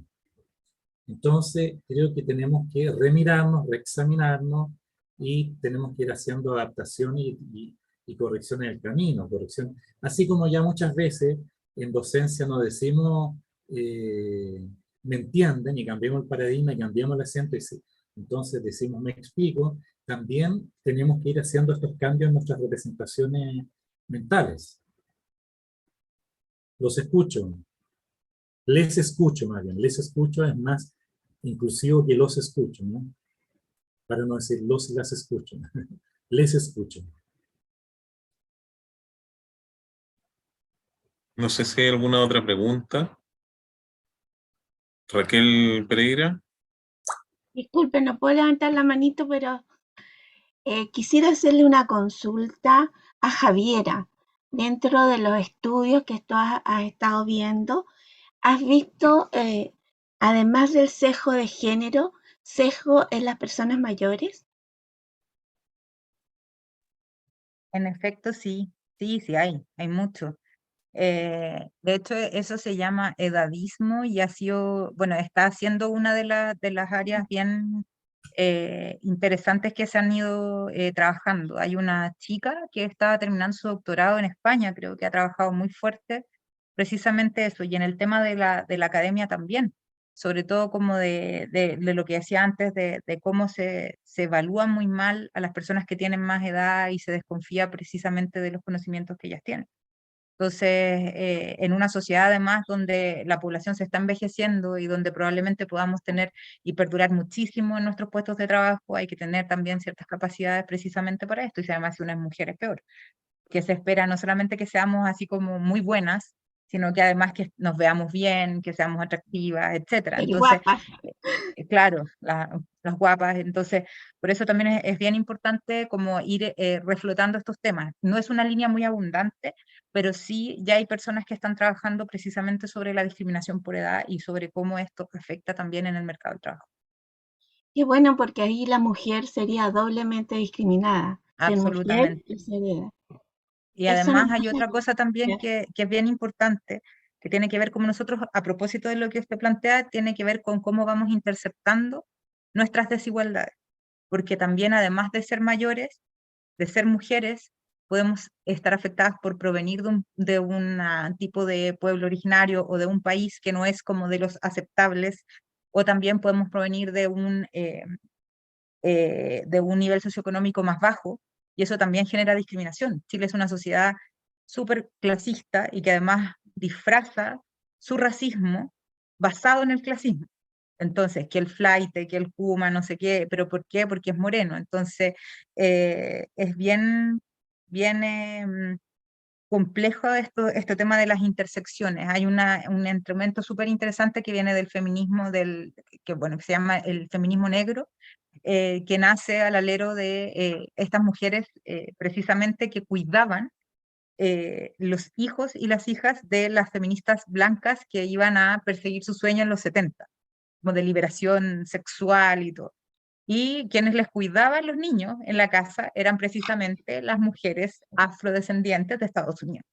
Entonces, creo que tenemos que remirarnos, reexaminarnos y tenemos que ir haciendo adaptación y corrección en el camino. Corrección. Así como ya muchas veces en docencia nos decimos, me entienden, y cambiamos el paradigma y cambiamos el acento, y entonces decimos, me explico. También tenemos que ir haciendo estos cambios en nuestras representaciones mentales. Los escucho. Les escucho, más bien. Les escucho es más inclusivo que los escucho, ¿no? para no decir los y las escucho. Les escucho. No sé si hay alguna otra pregunta. Raquel Pereira. Disculpe, no puedo levantar la manito, pero quisiera hacerle una consulta a Javiera. Dentro de los estudios que tú has estado viendo, ¿has visto, además del sesgo de género, sesgo en las personas mayores? En efecto, sí, sí hay mucho. De hecho, eso se llama edadismo y ha sido, bueno, está siendo una de las áreas bien interesantes que se han ido trabajando. Hay una chica que está terminando su doctorado en España, creo que ha trabajado muy fuerte precisamente eso, y en el tema de la academia también, sobre todo como de lo que decía antes, de cómo se evalúa muy mal a las personas que tienen más edad y se desconfía precisamente de los conocimientos que ellas tienen. Entonces, en una sociedad además donde la población se está envejeciendo y donde probablemente podamos tener y perdurar muchísimo en nuestros puestos de trabajo, hay que tener también ciertas capacidades precisamente para esto, y además si una mujer es peor, que se espera no solamente que seamos así como muy buenas, sino que además que nos veamos bien, que seamos atractivas, etcétera. El Entonces, guapa. claro, las guapas, entonces, por eso también es bien importante como ir reflotando estos temas. No es una línea muy abundante, pero sí ya hay personas que están trabajando precisamente sobre la discriminación por edad y sobre cómo esto afecta también en el mercado del trabajo. Qué bueno, porque ahí la mujer sería doblemente discriminada. Ser mujer Absolutamente. y ser edad. Y Eso no además hay pasa otra cosa también que es bien importante, que tiene que ver con nosotros, a propósito de lo que usted plantea, tiene que ver con cómo vamos interceptando nuestras desigualdades. Porque también además de ser mayores, de ser mujeres, podemos estar afectadas por provenir de un tipo de pueblo originario o de un país que no es como de los aceptables, o también podemos provenir de un nivel socioeconómico más bajo, y eso también genera discriminación. Chile es una sociedad súper clasista y que además disfraza su racismo basado en el clasismo. Entonces, que el flaite, que el kuma, no sé qué, pero ¿por qué? Porque es moreno. Entonces, es bien complejo este tema de las intersecciones. Hay un instrumento súper interesante que viene del feminismo, que se llama el feminismo negro, que nace al alero de estas mujeres precisamente que cuidaban los hijos y las hijas de las feministas blancas que iban a perseguir su sueño en los 70, como de liberación sexual y todo. Y quienes les cuidaban los niños en la casa eran precisamente las mujeres afrodescendientes de Estados Unidos.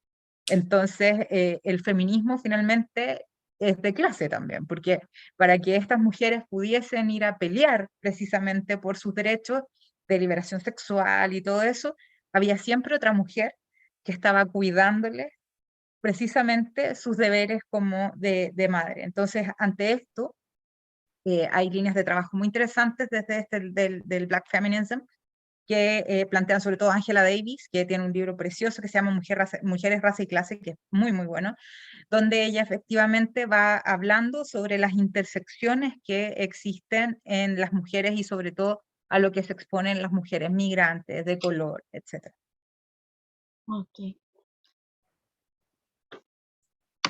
Entonces, el feminismo finalmente es de clase también, porque para que estas mujeres pudiesen ir a pelear precisamente por sus derechos de liberación sexual y todo eso, había siempre otra mujer que estaba cuidándoles precisamente sus deberes como de madre. Entonces, ante esto, hay líneas de trabajo muy interesantes desde del Black Feminism, que plantean sobre todo Angela Davis, que tiene un libro precioso que se llama Mujeres, Raza y Clase, que es muy, muy bueno, donde ella efectivamente va hablando sobre las intersecciones que existen en las mujeres y sobre todo a lo que se exponen las mujeres migrantes, de color, etc. Ok.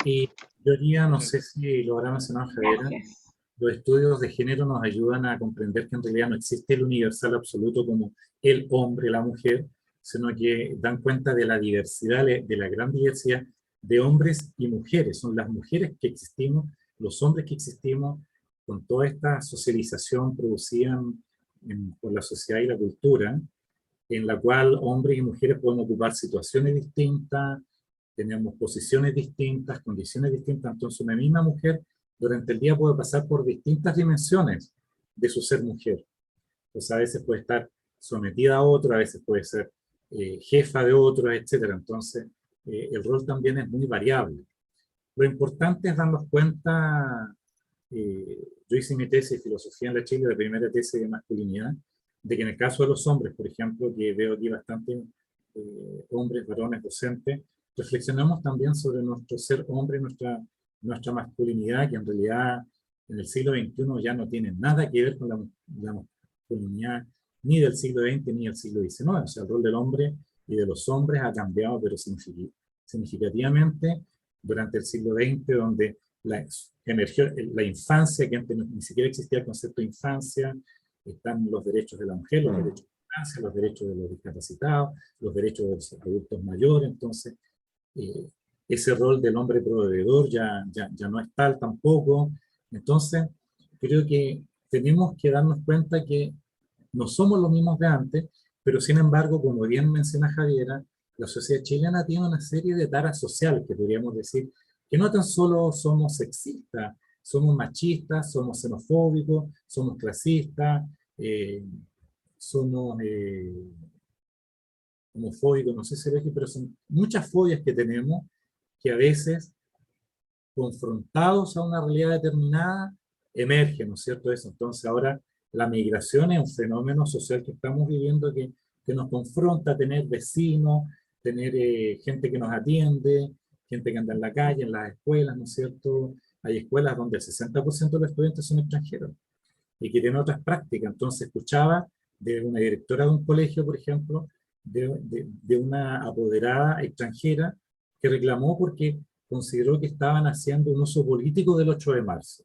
Y yo diría, no sé si lo habrá mencionado Javiera, Gracias. los estudios de género nos ayudan a comprender que en realidad no existe el universal absoluto como el hombre, la mujer, sino que dan cuenta de la diversidad, de la gran diversidad de hombres y mujeres. Son las mujeres que existimos, los hombres que existimos, con toda esta socialización producida por la sociedad y la cultura, en la cual hombres y mujeres pueden ocupar situaciones distintas, tenemos posiciones distintas, condiciones distintas. Entonces, una misma mujer durante el día puede pasar por distintas dimensiones de su ser mujer. Pues a veces puede estar sometida a otro, a veces puede ser jefa de otro, etc. Entonces, el rol también es muy variable. Lo importante es darnos cuenta, yo hice mi tesis de filosofía en la Chile, la primera tesis de masculinidad, de que en el caso de los hombres, por ejemplo, que veo aquí bastante hombres, varones, docentes, reflexionamos también sobre nuestro ser hombre, nuestra masculinidad, que en realidad en el siglo XXI ya no tiene nada que ver con colonial, ni del siglo XX ni del siglo XIX. O sea, el rol del hombre y de los hombres ha cambiado, pero significativamente durante el siglo XX, donde emergió la infancia, que antes ni siquiera existía el concepto de infancia, están los derechos de la mujer, los derechos de la infancia, los derechos de los discapacitados, los derechos de los adultos mayores. Entonces, ese rol del hombre proveedor ya no es tal tampoco. Entonces, creo que tenemos que darnos cuenta que no somos los mismos de antes, pero sin embargo, como bien menciona Javiera, la sociedad chilena tiene una serie de taras sociales que podríamos decir que no tan solo somos sexistas, somos machistas, somos xenofóbicos, somos clasistas, somos homofóbicos, no sé si es, pero son muchas fobias que tenemos que a veces, confrontados a una realidad determinada, emergen, ¿no es cierto? Eso. Entonces ahora la migración es un fenómeno social que estamos viviendo que nos confronta a tener vecinos, tener gente que nos atiende, gente que anda en la calle, en las escuelas, ¿no es cierto? Hay escuelas donde el 60% de los estudiantes son extranjeros y que tienen otras prácticas. Entonces escuchaba de una directora de un colegio, por ejemplo, de una apoderada extranjera que reclamó porque consideró que estaban haciendo un uso político del 8 de marzo.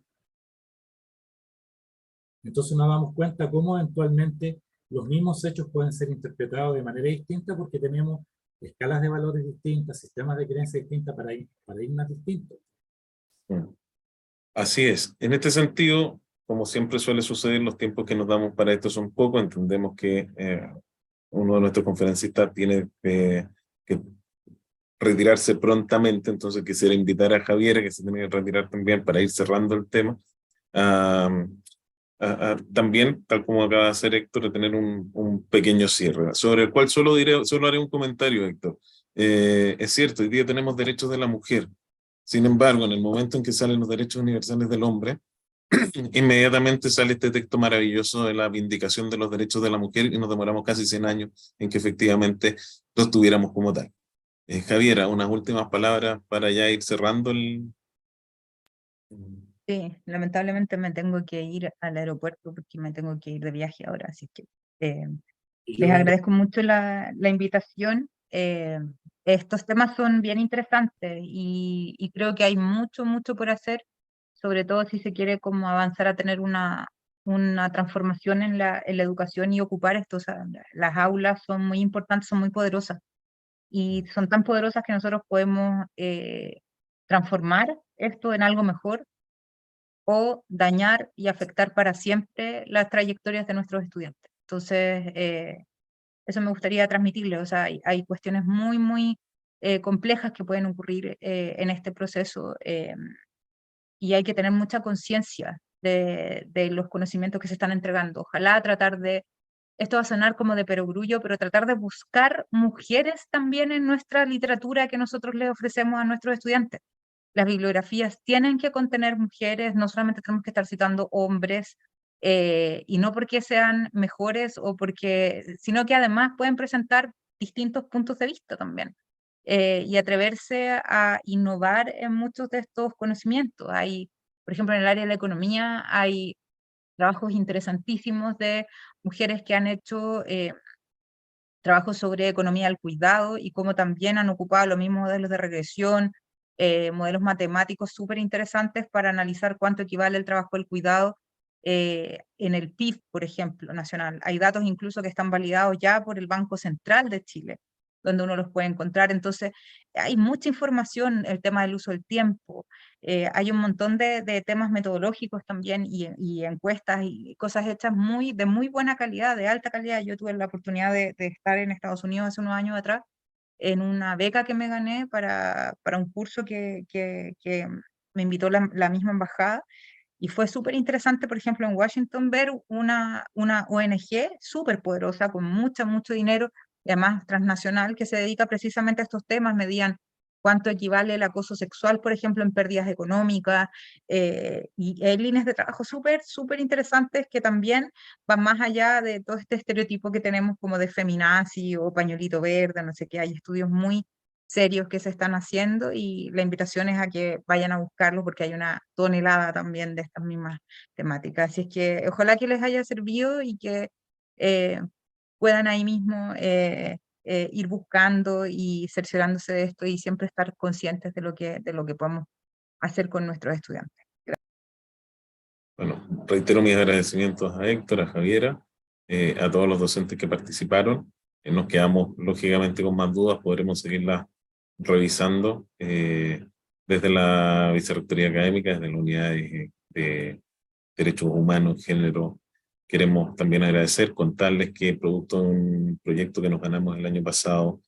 Entonces nos damos cuenta cómo eventualmente los mismos hechos pueden ser interpretados de manera distinta porque tenemos escalas de valores distintas, sistemas de creencias distintas, paradigmas distintos. Así es. En este sentido, como siempre suele suceder, los tiempos que nos damos para esto son pocos. Entendemos que uno de nuestros conferencistas tiene que retirarse prontamente, entonces quisiera invitar a Javier, que se tiene que retirar también para ir cerrando el tema. También, tal como acaba de hacer Héctor, de tener un pequeño cierre, sobre el cual solo haré un comentario, Héctor. Es cierto, hoy día tenemos derechos de la mujer. Sin embargo, en el momento en que salen los derechos universales del hombre, inmediatamente sale este texto maravilloso de la vindicación de los derechos de la mujer y nos demoramos casi 100 años en que efectivamente los tuviéramos como tal. Javiera, unas últimas palabras para ya ir cerrando el... Sí, lamentablemente me tengo que ir al aeropuerto porque me tengo que ir de viaje ahora, así que les agradezco mucho la invitación. Estos temas son bien interesantes y creo que hay mucho por hacer, sobre todo si se quiere como avanzar a tener una transformación en la educación y ocupar esto. O sea, las aulas son muy importantes, son muy poderosas y son tan poderosas que nosotros podemos transformar esto en algo mejor o dañar y afectar para siempre las trayectorias de nuestros estudiantes. Entonces, eso me gustaría transmitirle. O sea, hay cuestiones muy complejas que pueden ocurrir en este proceso y hay que tener mucha conciencia de los conocimientos que se están entregando. Ojalá tratar de, esto va a sonar como de perogrullo, pero tratar de buscar mujeres también en nuestra literatura que nosotros les ofrecemos a nuestros estudiantes. Las bibliografías tienen que contener mujeres, no solamente tenemos que estar citando hombres, y no porque sean mejores o porque, sino que además pueden presentar distintos puntos de vista también, y atreverse a innovar en muchos de estos conocimientos. Hay, por ejemplo, en el área de la economía, hay trabajos interesantísimos de mujeres que han hecho trabajos sobre economía del cuidado y cómo también han ocupado los mismos modelos de regresión, modelos matemáticos súper interesantes para analizar cuánto equivale el trabajo del cuidado en el PIB, por ejemplo, nacional. Hay datos incluso que están validados ya por el Banco Central de Chile, donde uno los puede encontrar. Entonces, hay mucha información, el tema del uso del tiempo, hay un montón de temas metodológicos también y encuestas y cosas hechas de muy buena calidad, de alta calidad. Yo tuve la oportunidad de estar en Estados Unidos hace unos años atrás en una beca que me gané para un curso que me invitó la misma embajada. Y fue súper interesante, por ejemplo, en Washington ver una ONG súper poderosa, con mucho dinero, y además transnacional, que se dedica precisamente a estos temas. Medían cuánto equivale el acoso sexual, por ejemplo, en pérdidas económicas, y hay líneas de trabajo súper interesantes que también van más allá de todo este estereotipo que tenemos como de feminazi o pañuelito verde, no sé qué. Hay estudios muy serios que se están haciendo, y la invitación es a que vayan a buscarlos porque hay una tonelada también de estas mismas temáticas. Así es que ojalá que les haya servido y que puedan ahí mismo ir buscando y cerciorándose de esto y siempre estar conscientes de lo que podemos hacer con nuestros estudiantes. Bueno, reitero mis agradecimientos a Héctor, a Javiera, a todos los docentes que participaron. Nos quedamos lógicamente con más dudas, podremos seguirlas revisando desde la Vicerrectoría Académica, desde la Unidad de Derechos Humanos, Género. Queremos también agradecer, contarles que producto de un proyecto que nos ganamos el año pasado,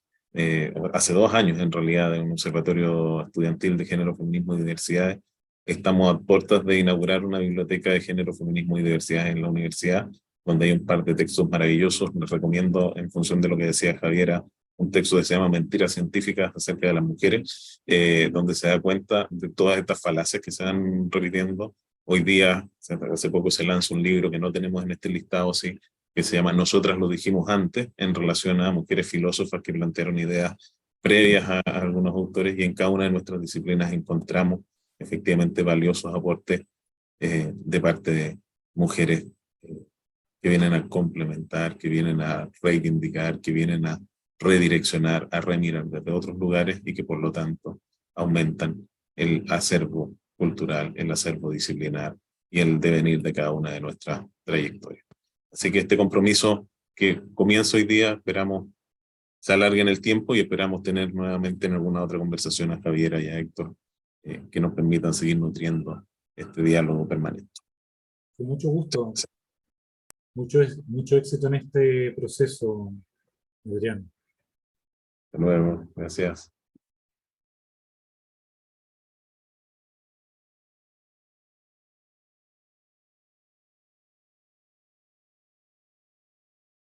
hace 2 años en realidad, de un observatorio estudiantil de género, feminismo y diversidades, estamos a puertas de inaugurar una biblioteca de género, feminismo y diversidad en la universidad, donde hay un par de textos maravillosos. Les recomiendo, en función de lo que decía Javiera, un texto que se llama Mentiras científicas acerca de las mujeres, donde se da cuenta de todas estas falacias que se van repitiendo. Hoy día, hace poco se lanza un libro que no tenemos en este listado, sí, que se llama Nosotras lo dijimos antes, en relación a mujeres filósofas que plantearon ideas previas a algunos autores, y en cada una de nuestras disciplinas encontramos efectivamente valiosos aportes de parte de mujeres que vienen a complementar, que vienen a reivindicar, que vienen a redireccionar, a remirar desde otros lugares, y que por lo tanto aumentan el acervo cultural, el acervo disciplinar y el devenir de cada una de nuestras trayectorias. Así que este compromiso que comienza hoy día, esperamos se alargue en el tiempo, y esperamos tener nuevamente en alguna otra conversación a Javiera y a Héctor que nos permitan seguir nutriendo este diálogo permanente. Con mucho gusto. Mucho éxito en este proceso, Adrián. Hasta luego, gracias.